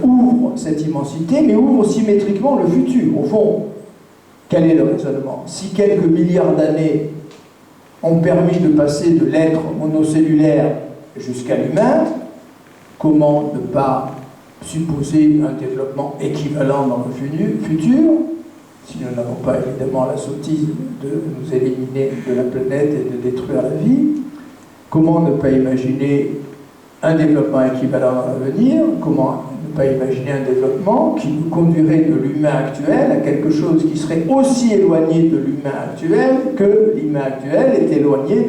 ouvre cette immensité, mais ouvre symétriquement le futur. Au fond, quel est le raisonnement? Si quelques milliards d'années ont permis de passer de l'être monocellulaire jusqu'à l'humain, comment ne pas supposer un développement équivalent dans le futur, si nous n'avons pas évidemment la sottise de nous éliminer de la planète et de détruire la vie? Comment ne pas imaginer un développement équivalent dans l'avenir? Comment ne pas imaginer un développement qui nous conduirait de l'humain actuel à quelque chose qui serait aussi éloigné de l'humain actuel que l'humain actuel est éloigné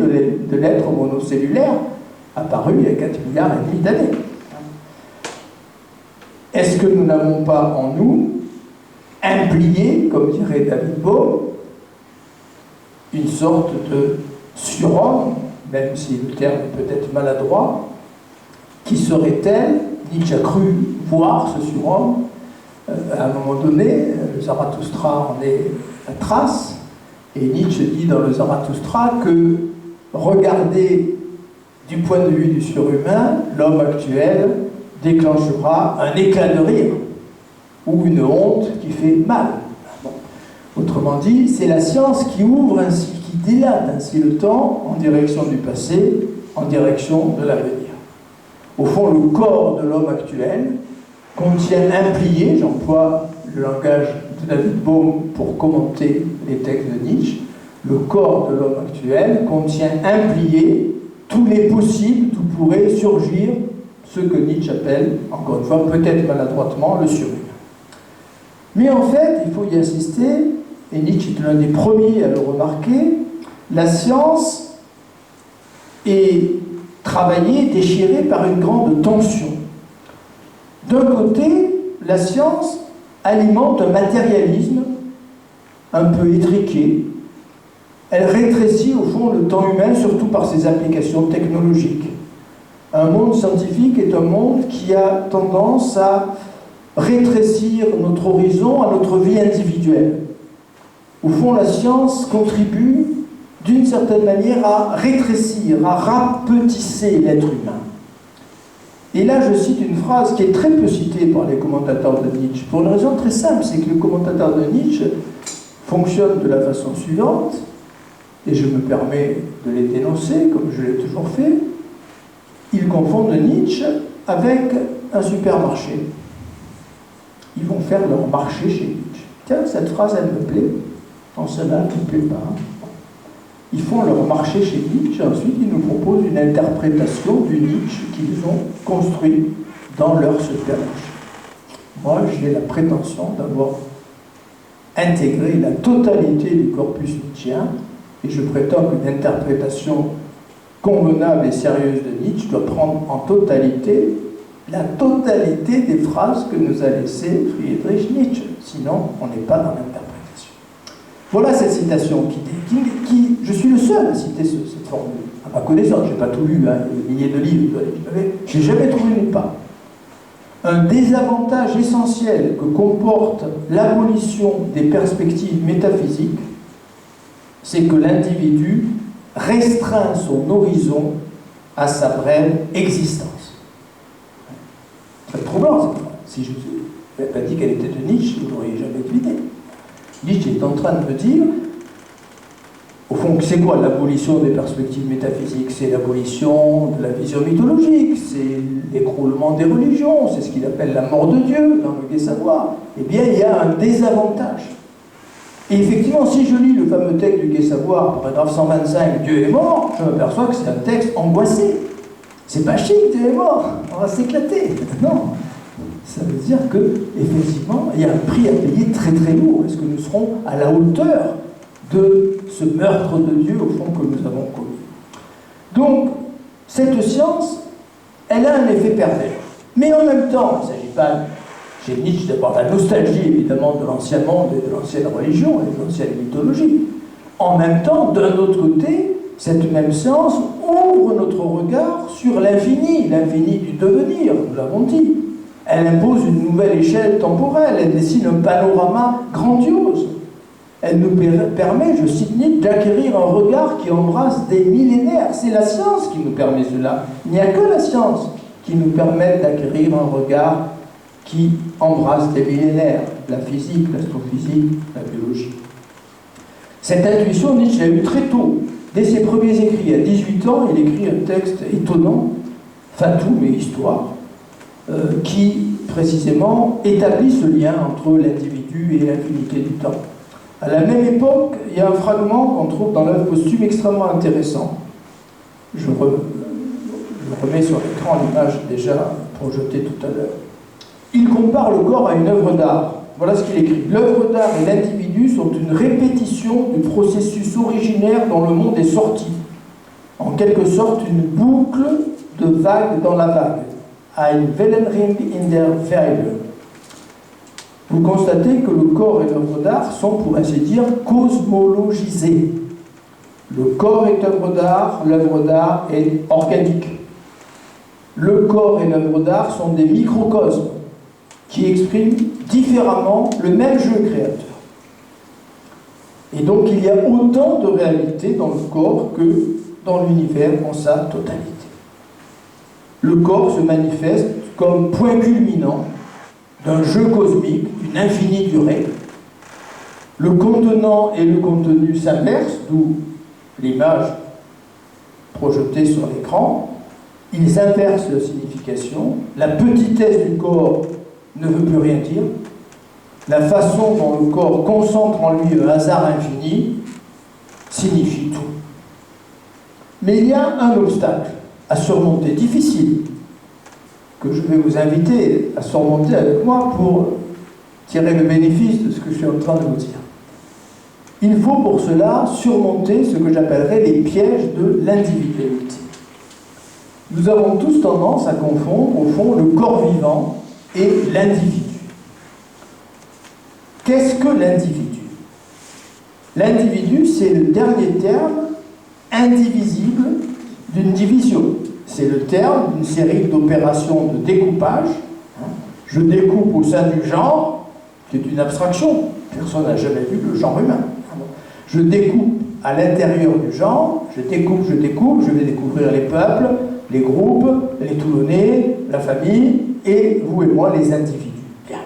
de l'être monocellulaire apparu il y a 4 milliards et demi d'années? Est-ce que nous n'avons pas en nous implié, comme dirait David Bohm, une sorte de surhomme, même si le terme est peut-être maladroit, qui serait tel, Nietzsche a cru voir ce surhomme, à un moment donné, le Zarathustra en est la trace, et Nietzsche dit dans le Zarathustra que regarder du point de vue du surhumain, l'homme actuel déclenchera un éclat de rire, ou une honte qui fait mal. Bon. Autrement dit, c'est la science qui ouvre ainsi, qui dilate ainsi le temps en direction du passé, en direction de l'avenir. Au fond, le corps de l'homme actuel contient implié, j'emploie le langage de David Bohm pour commenter les textes de Nietzsche, le corps de l'homme actuel contient implié tous les possibles d'où pourrait surgir ce que Nietzsche appelle, encore une fois, peut-être maladroitement, le surhumain. Mais en fait, il faut y insister, et Nietzsche est l'un des premiers à le remarquer, la science est travaillée, déchirée par une grande tension. D'un côté, la science alimente un matérialisme un peu étriqué. Elle rétrécit au fond le temps humain, surtout par ses applications technologiques. Un monde scientifique est un monde qui a tendance à rétrécir notre horizon à notre vie individuelle. Au fond, la science contribue d'une certaine manière à rétrécir, à rapetisser l'être humain. Et là, je cite une phrase qui est très peu citée par les commentateurs de Nietzsche, pour une raison très simple, c'est que le commentateur de Nietzsche fonctionne de la façon suivante, et je me permets de les dénoncer, comme je l'ai toujours fait. Ils confondent Nietzsche avec un supermarché. Ils vont faire leur marché chez Nietzsche. Tiens, cette phrase, elle me plaît. En cela, elle ne me plaît pas. Ils font leur marché chez Nietzsche, ensuite ils nous proposent une interprétation du Nietzsche qu'ils ont construit dans leur supermarché. Moi, j'ai la prétention d'avoir intégré la totalité du corpus nietzschéen, et je prétends qu'une interprétation convenable et sérieuse de Nietzsche doit prendre en totalité la totalité des phrases que nous a laissées Friedrich Nietzsche. Sinon, on n'est pas dans l'interprétation. Voilà cette citation qui je suis le seul à citer cette formule. À ma connaissance, je n'ai pas tout lu, hein, il y a des milliers de livres, je n'ai jamais trouvé nulle part. Un désavantage essentiel que comporte l'abolition des perspectives métaphysiques, c'est que l'individu restreint son horizon à sa brève existence. C'est troublant, cette phrase. Si je n'avais pas dit qu'elle était de Nietzsche, vous n'auriez jamais deviné. Nietzsche est en train de me dire, au fond, c'est quoi l'abolition des perspectives métaphysiques? C'est l'abolition de la vision mythologique, c'est l'écroulement des religions, c'est ce qu'il appelle la mort de Dieu dans le Gai Savoir. Eh bien, il y a un désavantage. Et effectivement, si je lis le fameux texte du Gai Savoir, paragraphe 125, Dieu est mort, je m'aperçois que c'est un texte angoissé. C'est pas chic, Dieu est mort, on va s'éclater. Non. Ça veut dire qu'effectivement, il y a un prix à payer très très lourd. Est-ce que nous serons à la hauteur de ce meurtre de Dieu, au fond, que nous avons commis? Donc, cette science, elle a un effet pervers. Mais en même temps, il ne s'agit pas chez Nietzsche d'avoir la nostalgie évidemment de l'ancien monde et de l'ancienne religion et de l'ancienne mythologie. En même temps, d'un autre côté, cette même science ouvre notre regard sur l'infini, l'infini du devenir, nous l'avons dit. Elle impose une nouvelle échelle temporelle, elle dessine un panorama grandiose. Elle nous permet, je cite Nietzsche, d'acquérir un regard qui embrasse des millénaires. C'est la science qui nous permet cela. Il n'y a que la science qui nous permet d'acquérir un regard qui embrasse des millénaires, la physique, l'astrophysique, la biologie. Cette intuition, Nietzsche l'a eue très tôt. Dès ses premiers écrits, à 18 ans, il écrit un texte étonnant, Fatum et Histoire, qui, précisément, établit ce lien entre l'individu et l'infinité du temps. À la même époque, il y a un fragment qu'on trouve dans l'œuvre posthume extrêmement intéressant. Je remets sur l'écran l'image déjà projetée tout à l'heure. Il compare le corps à une œuvre d'art. Voilà ce qu'il écrit. L'œuvre d'art et l'individu sont une répétition du processus originaire dont le monde est sorti. En quelque sorte, une boucle de vague dans la vague. Ein Wellenring in der Welle. Vous constatez que le corps et l'œuvre d'art sont, pour ainsi dire, cosmologisés. Le corps est œuvre d'art, l'œuvre d'art est organique. Le corps et l'œuvre d'art sont des microcosmes qui expriment différemment le même jeu créateur. Et donc il y a autant de réalité dans le corps que dans l'univers en sa totalité. Le corps se manifeste comme point culminant d'un jeu cosmique d'une infinie durée. Le contenant et le contenu s'inversent, d'où l'image projetée sur l'écran. Ils inversent la signification. La petitesse du corps ne veut plus rien dire. La façon dont le corps concentre en lui un hasard infini signifie tout. Mais il y a un obstacle à surmonter, difficile, que je vais vous inviter à surmonter avec moi pour tirer le bénéfice de ce que je suis en train de vous dire. Il faut pour cela surmonter ce que j'appellerais les pièges de l'individualité. Nous avons tous tendance à confondre, au fond, le corps vivant et l'individu. Qu'est-ce que l'individu? L'individu, c'est le dernier terme indivisible d'une division. C'est le terme d'une série d'opérations de découpage. Je découpe au sein du genre, qui est une abstraction. Personne n'a jamais vu le genre humain. Je découpe à l'intérieur du genre, je découpe, je vais découvrir les peuples, les groupes, les Toulonnais, la famille, et vous et moi, les individus. Bien.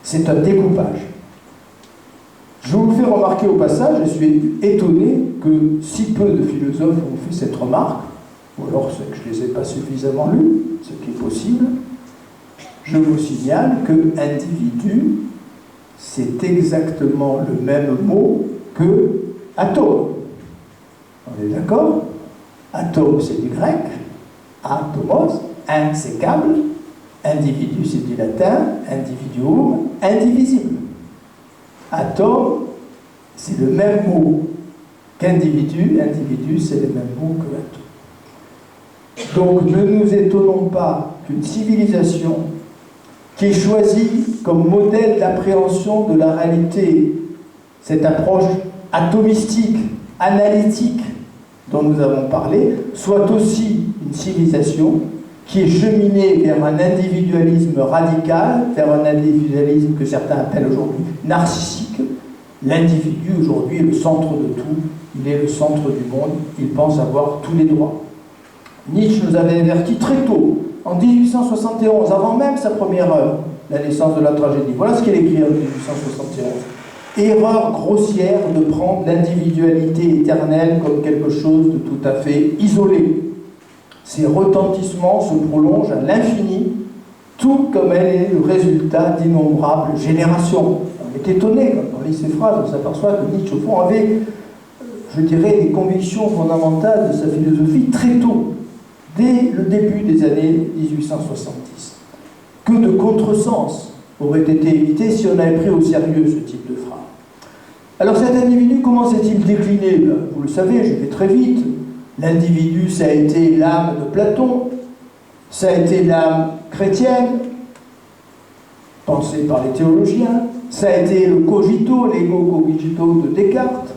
C'est un découpage. Je vous le fais remarquer au passage, je suis étonné que si peu de philosophes ont fait cette remarque, ou alors c'est que je ne les ai pas suffisamment lus, ce qui est possible. Je vous signale que individu, c'est exactement le même mot que atome. On est d'accord? Atome, c'est du grec, atomos, un, c'est câble, individu, c'est du latin, individuum, indivisible. Atome, c'est le même mot qu'individu, individu, c'est le même mot que atome. Donc ne nous étonnons pas qu'une civilisation qui est choisie comme modèle d'appréhension de la réalité, cette approche atomistique, analytique dont nous avons parlé, soit aussi une civilisation qui est cheminée vers un individualisme radical, vers un individualisme que certains appellent aujourd'hui narcissique. L'individu aujourd'hui est le centre de tout, il est le centre du monde, il pense avoir tous les droits. Nietzsche nous avait averti très tôt, en 1871, avant même sa première œuvre, La naissance de la tragédie. Voilà ce qu'il écrit en 1871. Erreur grossière de prendre l'individualité éternelle comme quelque chose de tout à fait isolé. Ces retentissements se prolongent à l'infini, tout comme elle est le résultat d'innombrables générations. On est étonné quand on lit ces phrases, on s'aperçoit que Nietzsche, au fond, avait, je dirais, des convictions fondamentales de sa philosophie très tôt, dès le début des années 1870. Que de contresens aurait été évité si on avait pris au sérieux ce type de phrase. Alors cet individu, comment s'est-il décliné? Vous le savez, je vais très vite. L'individu, ça a été l'âme de Platon, Ça a été l'âme chrétienne, pensée par les théologiens. Ça a été le cogito, l'ego cogito de Descartes.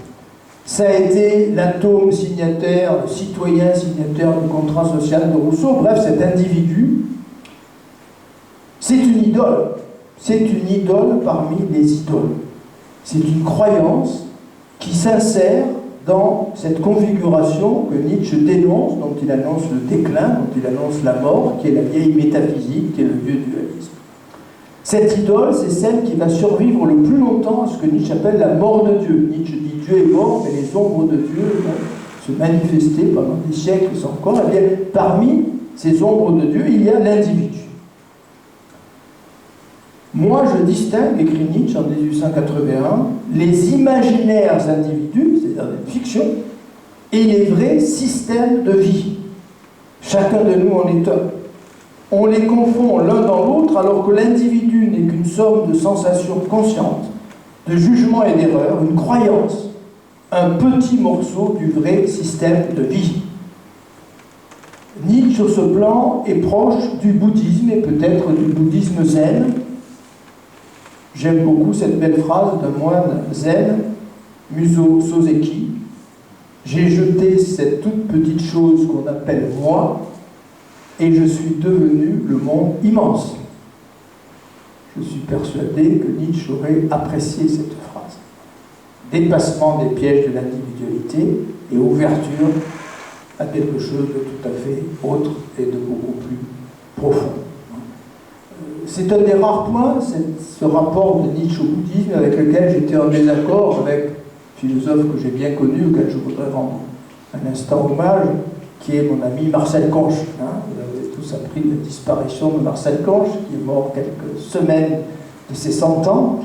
Ça a été l'atome signataire, le citoyen signataire du contrat social de Rousseau. Bref, cet individu, c'est une idole. C'est une idole parmi les idoles. C'est une croyance qui s'insère dans cette configuration que Nietzsche dénonce, dont il annonce le déclin, dont il annonce la mort, qui est la vieille métaphysique, qui est le vieux dualisme. Cette idole, c'est celle qui va survivre le plus longtemps à ce que Nietzsche appelle la mort de Dieu. Nietzsche dit Dieu est mort, mais les ombres de Dieu vont se manifester pendant des siècles sans encore. Eh bien, parmi ces ombres de Dieu, il y a l'individu. Moi, je distingue, écrit Nietzsche en 1881, les imaginaires individus, c'est-à-dire une fiction, et les vrais systèmes de vie. Chacun de nous en est un. On les confond l'un dans l'autre alors que l'individu n'est qu'une somme de sensations conscientes, de jugements et d'erreurs, une croyance, un petit morceau du vrai système de vie. Nietzsche, sur ce plan, est proche du bouddhisme et peut-être du bouddhisme zen. J'aime beaucoup cette belle phrase d'un moine zen, Muso Soseki. J'ai jeté cette toute petite chose qu'on appelle moi, et je suis devenu le monde immense. Je suis persuadé que Nietzsche aurait apprécié cette phrase. Dépassement des pièges de l'individualité et ouverture à quelque chose de tout à fait autre et de beaucoup plus profond. C'est un des rares points, ce rapport de Nietzsche au bouddhisme, avec lequel j'étais en désaccord avec un philosophe que j'ai bien connu, auquel je voudrais rendre un instant hommage, qui est mon ami Marcel Conche. Vous avez tous appris la disparition de Marcel Conche, qui est mort quelques semaines de ses 100 ans.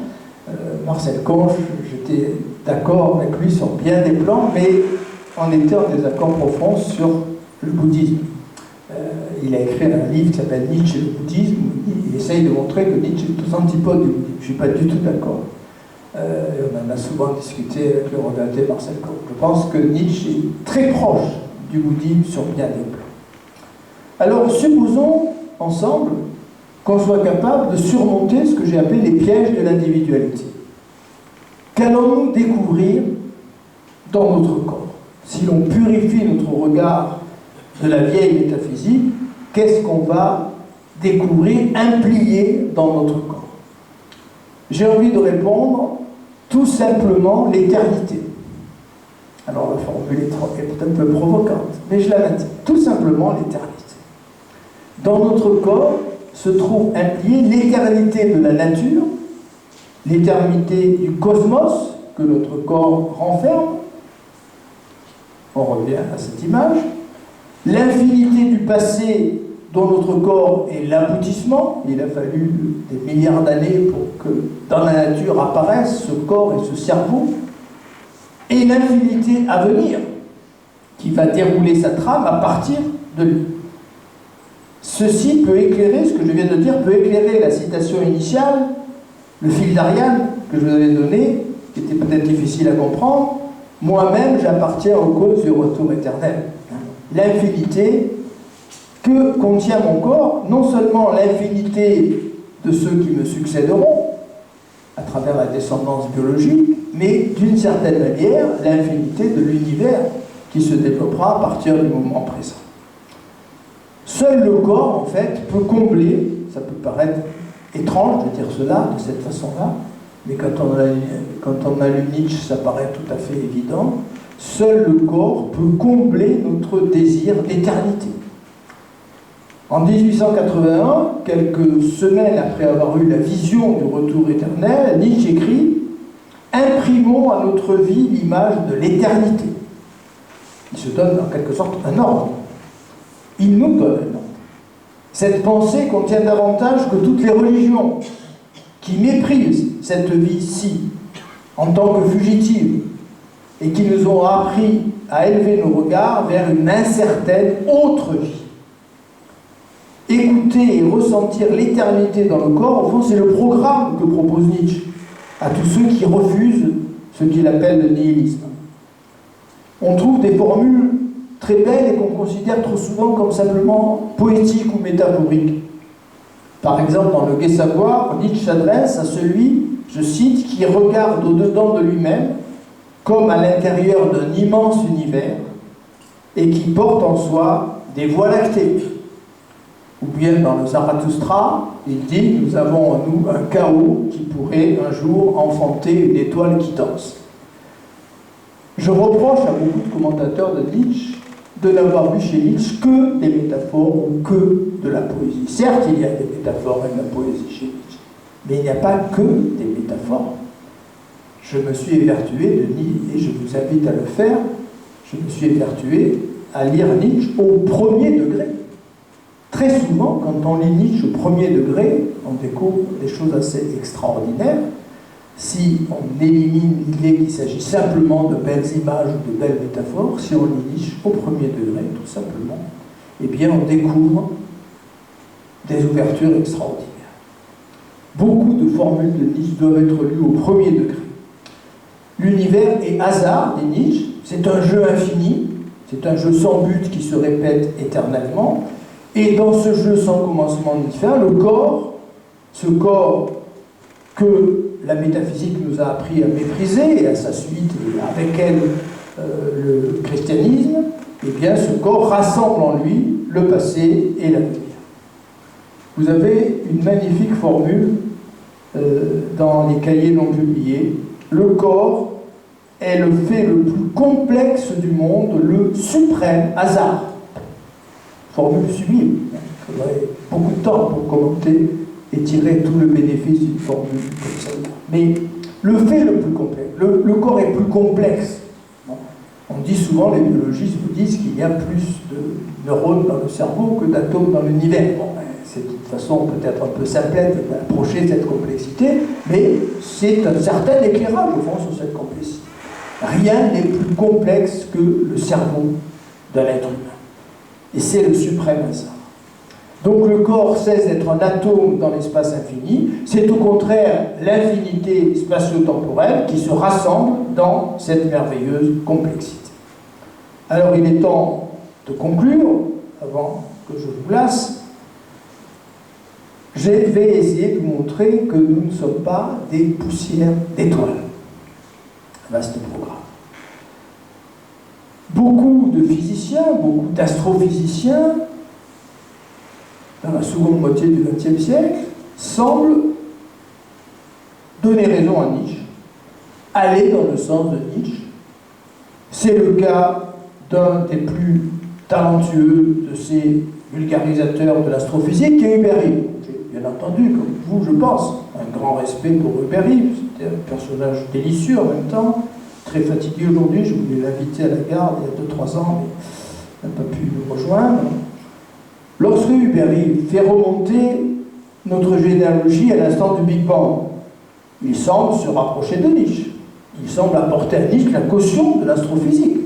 Marcel Conche, j'étais d'accord avec lui sur bien des plans, mais on était en désaccord profond sur le bouddhisme. Il a écrit un livre qui s'appelle Nietzsche et le bouddhisme. Il essaye de montrer que Nietzsche est tous antipodes du bouddhisme. Je ne suis pas du tout d'accord. On en a souvent discuté avec le regretté Marcel Conche. Je pense que Nietzsche est très proche du bouddhisme sur bien des plans. Alors, supposons ensemble qu'on soit capable de surmonter ce que j'ai appelé les pièges de l'individualité. Qu'allons-nous découvrir dans notre corps? Si l'on purifie notre regard de la vieille métaphysique, qu'est-ce qu'on va découvrir impliqué dans notre corps? J'ai envie de répondre tout simplement l'éternité. Alors la formule est peut-être un peu provocante, mais je la maintiens. Tout simplement l'éternité. Dans notre corps se trouve impliquée l'éternité de la nature, l'éternité du cosmos que notre corps renferme. On revient à cette image. L'infinité du passé dont notre corps est l'aboutissement. Il a fallu des milliards d'années pour que dans la nature apparaissent ce corps et ce cerveau. Et l'infinité à venir, qui va dérouler sa trame à partir de lui. Ceci peut éclairer, ce que je viens de dire, peut éclairer la citation initiale, le fil d'Ariane que je vous avais donné, qui était peut-être difficile à comprendre. Moi-même, j'appartiens aux causes du retour éternel. L'infinité que contient mon corps, non seulement l'infinité de ceux qui me succéderont, à travers la descendance biologique, mais d'une certaine manière, l'infinité de l'univers qui se développera à partir du moment présent. Seul le corps, en fait, peut combler, ça peut paraître étrange de dire cela de cette façon-là, mais quand on allume Nietzsche, ça paraît tout à fait évident. Seul le corps peut combler notre désir d'éternité. En 1881, quelques semaines après avoir eu la vision du retour éternel, Nietzsche écrit « Imprimons à notre vie l'image de l'éternité ». Il se donne en quelque sorte un ordre. Il nous donne un ordre. Cette pensée contient davantage que toutes les religions qui méprisent cette vie-ci en tant que fugitive et qui nous ont appris à élever nos regards vers une incertaine autre vie. Écouter et ressentir l'éternité dans le corps, au fond, c'est le programme que propose Nietzsche à tous ceux qui refusent ce qu'il appelle le nihilisme. On trouve des formules très belle et qu'on considère trop souvent comme simplement poétique ou métaphorique. Par exemple, dans le Gai Savoir, Nietzsche s'adresse à celui, je cite, qui regarde au-dedans de lui-même comme à l'intérieur d'un immense univers et qui porte en soi des voies lactées. Ou bien dans le Zarathustra, il dit « Nous avons en nous un chaos qui pourrait un jour enfanter une étoile qui danse ». Je reproche à beaucoup de commentateurs de Nietzsche de n'avoir vu chez Nietzsche que des métaphores ou que de la poésie. Certes, il y a des métaphores et de la poésie chez Nietzsche, mais il n'y a pas que des métaphores. Je me suis évertué de Nietzsche, et je vous invite à le faire, je me suis évertué à lire Nietzsche au premier degré. Très souvent, quand on lit Nietzsche au premier degré, on découvre des choses assez extraordinaires. Si on élimine l'idée qu'il s'agit simplement de belles images ou de belles métaphores, si on lit Nietzsche au premier degré, tout simplement, eh bien on découvre des ouvertures extraordinaires. Beaucoup de formules de Nietzsche doivent être lues au premier degré. L'univers est hasard, dit Nietzsche, c'est un jeu infini, c'est un jeu sans but qui se répète éternellement, et dans ce jeu sans commencement ni fin, le corps, ce corps que la métaphysique nous a appris à mépriser, et à sa suite, et avec elle le christianisme, eh bien ce corps rassemble en lui le passé et l'avenir. Vous avez une magnifique formule dans les cahiers non publiés. Le corps est le fait le plus complexe du monde, le suprême hasard. Formule sublime. Il faudrait beaucoup de temps pour commenter et tirer tout le bénéfice d'une formule comme celle-là. Mais le fait le plus complexe, le corps est plus complexe. On dit souvent, les biologistes vous disent qu'il y a plus de neurones dans le cerveau que d'atomes dans l'univers. Bon, c'est de toute façon peut-être un peu simplette d'approcher cette complexité, mais c'est un certain éclairage au fond sur cette complexité. Rien n'est plus complexe que le cerveau d'un être humain. Et c'est le suprême hasard. Donc le corps cesse d'être un atome dans l'espace infini, c'est au contraire l'infinité spatio-temporelle qui se rassemble dans cette merveilleuse complexité. Alors il est temps de conclure, avant que je vous lasse. Je vais essayer de vous montrer que nous ne sommes pas des poussières d'étoiles. Vaste programme. Beaucoup de physiciens, beaucoup d'astrophysiciens, dans la seconde moitié du XXe siècle, semblent donner raison à Nietzsche, aller dans le sens de Nietzsche. C'est le cas d'un des plus talentueux de ces vulgarisateurs de l'astrophysique, qui est Hubert Reeves. J'ai bien entendu, comme vous, je pense, un grand respect pour Hubert Reeves. C'était un personnage délicieux en même temps, très fatigué aujourd'hui. Je voulais l'inviter à la gare il y a 2-3 ans, mais il n'a pas pu nous rejoindre. Lorsque Hubert Reeves fait remonter notre généalogie à l'instant du Big Bang, il semble se rapprocher de Nietzsche. Il semble apporter à Nietzsche la caution de l'astrophysique.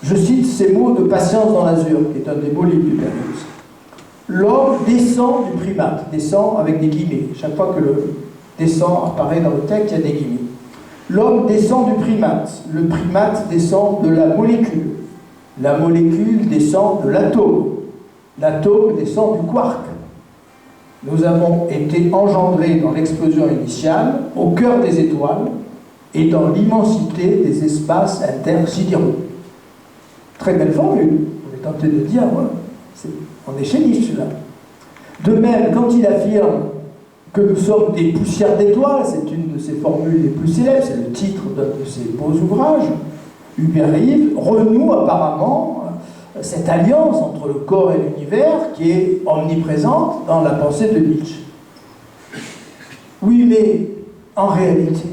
Je cite ces mots de Patience dans l'azur, qui est un des beaux livres d'Hubert Reeves. L'homme descend du primate, descend avec des guillemets. Chaque fois que le descend apparaît dans le texte, il y a des guillemets. L'homme descend du primate, le primate descend de la molécule descend de l'atome descend du quark. Nous avons été engendrés dans l'explosion initiale, au cœur des étoiles et dans l'immensité des espaces intersidéraux. Très belle formule, on est tenté de dire, voilà, on est chez Nietzsche là. De même, quand il affirme que nous sommes des poussières d'étoiles, c'est une de ses formules les plus célèbres, c'est le titre d'un de ses beaux ouvrages, Hubert Reeves renoue apparemment cette alliance entre le corps et l'univers qui est omniprésente dans la pensée de Nietzsche. Oui, mais en réalité,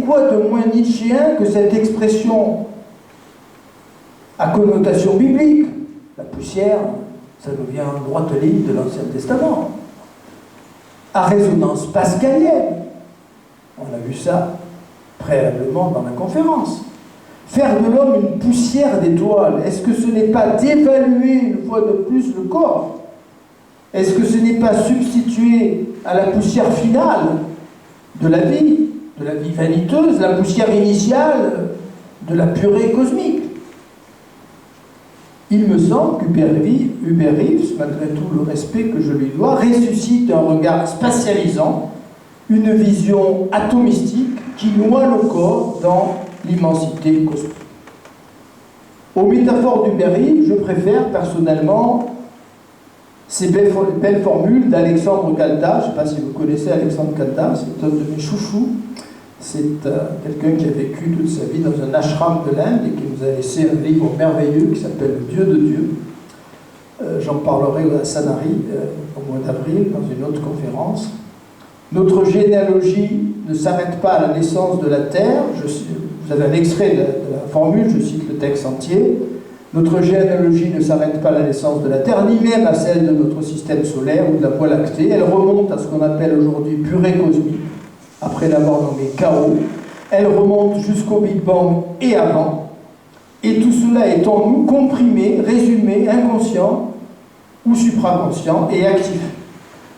quoi de moins nietzschéen que cette expression à connotation biblique? La poussière, ça nous vient en droite ligne de l'Ancien Testament. À résonance pascalienne. On a vu ça préalablement dans la conférence. Faire de l'homme une poussière d'étoiles, est-ce que ce n'est pas d'évaluer une fois de plus le corps? Est-ce que ce n'est pas substituer à la poussière finale de la vie vaniteuse, la poussière initiale de la purée cosmique. Il me semble qu'Hubert Reeves, malgré tout le respect que je lui dois, ressuscite un regard spatialisant, une vision atomistique qui noie le corps dans l'immensité cosmique. Aux métaphores d'Hubert Reeves, je préfère personnellement ces belles formules d'Alexandre Caldas. Je ne sais pas si vous connaissez Alexandre Caldas, c'est un de mes chouchous. C'est quelqu'un qui a vécu toute sa vie dans un ashram de l'Inde et qui nous a laissé un livre merveilleux qui s'appelle Le Dieu de Dieu. J'en parlerai à Sanary au mois d'avril dans une autre conférence. Notre généalogie ne s'arrête pas à la naissance de la Terre. Vous avez un extrait de la formule, je cite le texte entier. Notre généalogie ne s'arrête pas à la naissance de la Terre, ni même à celle de notre système solaire ou de la Voie lactée. Elle remonte à ce qu'on appelle aujourd'hui purée cosmique, après l'avoir nommé chaos. Elle remonte jusqu'au Big Bang et avant. Et tout cela est en nous comprimé, résumé, inconscient ou supraconscient et actif.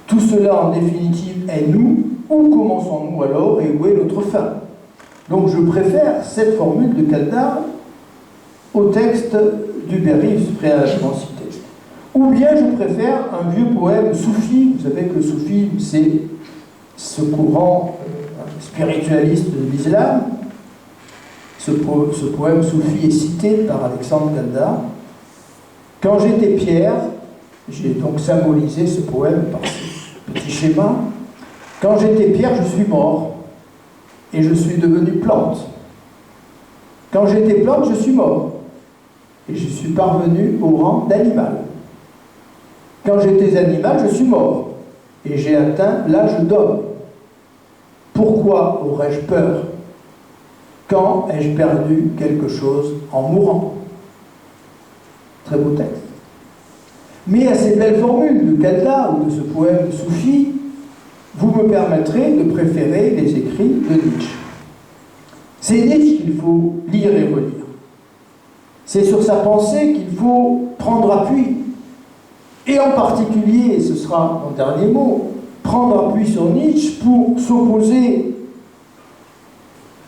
Tout cela, en définitive, est nous. Où commençons-nous alors et où est notre fin? Donc je préfère cette formule de Caldas au texte d'Hubert Reeves préalablement cité. Ou bien je préfère un vieux poème soufi. Vous savez que le soufisme, c'est ce courant spiritualiste de l'islam. Ce poème soufi est cité par Alexandre Caldas. Quand j'étais pierre, j'ai donc symbolisé ce poème par ce petit schéma. Quand j'étais pierre, je suis mort et je suis devenu plante. Quand j'étais plante, je suis mort et je suis parvenu au rang d'animal. Quand j'étais animal, je suis mort et j'ai atteint l'âge d'homme. Pourquoi aurais-je peur? Quand ai-je perdu quelque chose en mourant? Très beau texte. Mais à ces belles formules de Caldas ou de ce poème de soufi, vous me permettrez de préférer les écrits de Nietzsche. C'est Nietzsche qu'il faut lire et relire. C'est sur sa pensée qu'il faut prendre appui. Et en particulier, et ce sera mon dernier mot, prendre appui sur Nietzsche pour s'opposer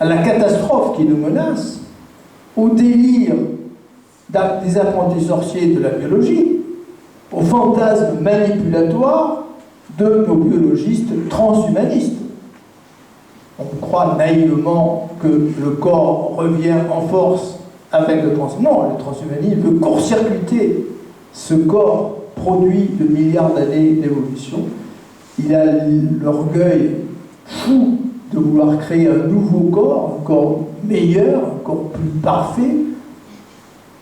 à la catastrophe qui nous menace, au délire des apprentis sorciers de la biologie, au fantasme manipulatoire de nos biologistes transhumanistes. On croit naïvement que le corps revient en force avec le transhumanisme. Non, le transhumanisme veut court-circuiter ce corps produit de milliards d'années d'évolution. Il a l'orgueil fou de vouloir créer un nouveau corps, un corps meilleur, un corps plus parfait.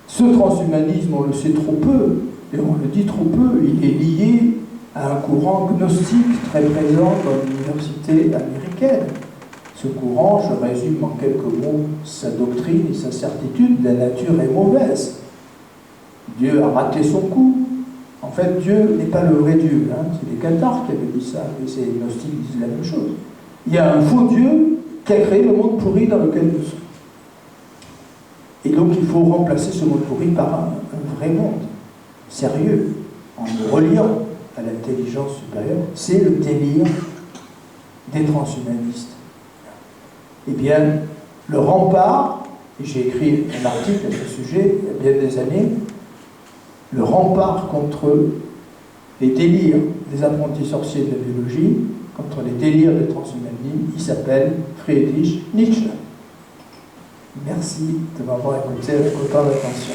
Ce transhumanisme, on le sait trop peu, et on le dit trop peu, il est lié à un courant gnostique très présent dans l'université américaine. Ce courant, je résume en quelques mots sa doctrine et sa certitude, la nature est mauvaise. Dieu a raté son coup. En fait, Dieu n'est pas le vrai Dieu. Hein. C'est les cathares qui avaient dit ça, et ces gnostiques disent la même chose. Il y a un faux Dieu qui a créé le monde pourri dans lequel nous sommes. Et donc il faut remplacer ce monde pourri par un vrai monde, sérieux, en le reliant à l'intelligence supérieure. C'est le délire des transhumanistes. Eh bien, le rempart, et j'ai écrit un article à ce sujet il y a bien des années, le rempart contre les délires des apprentis sorciers de la biologie, contre les délires des transhumanistes, il s'appelle Friedrich Nietzsche. Merci de m'avoir écouté avec autant d'attention.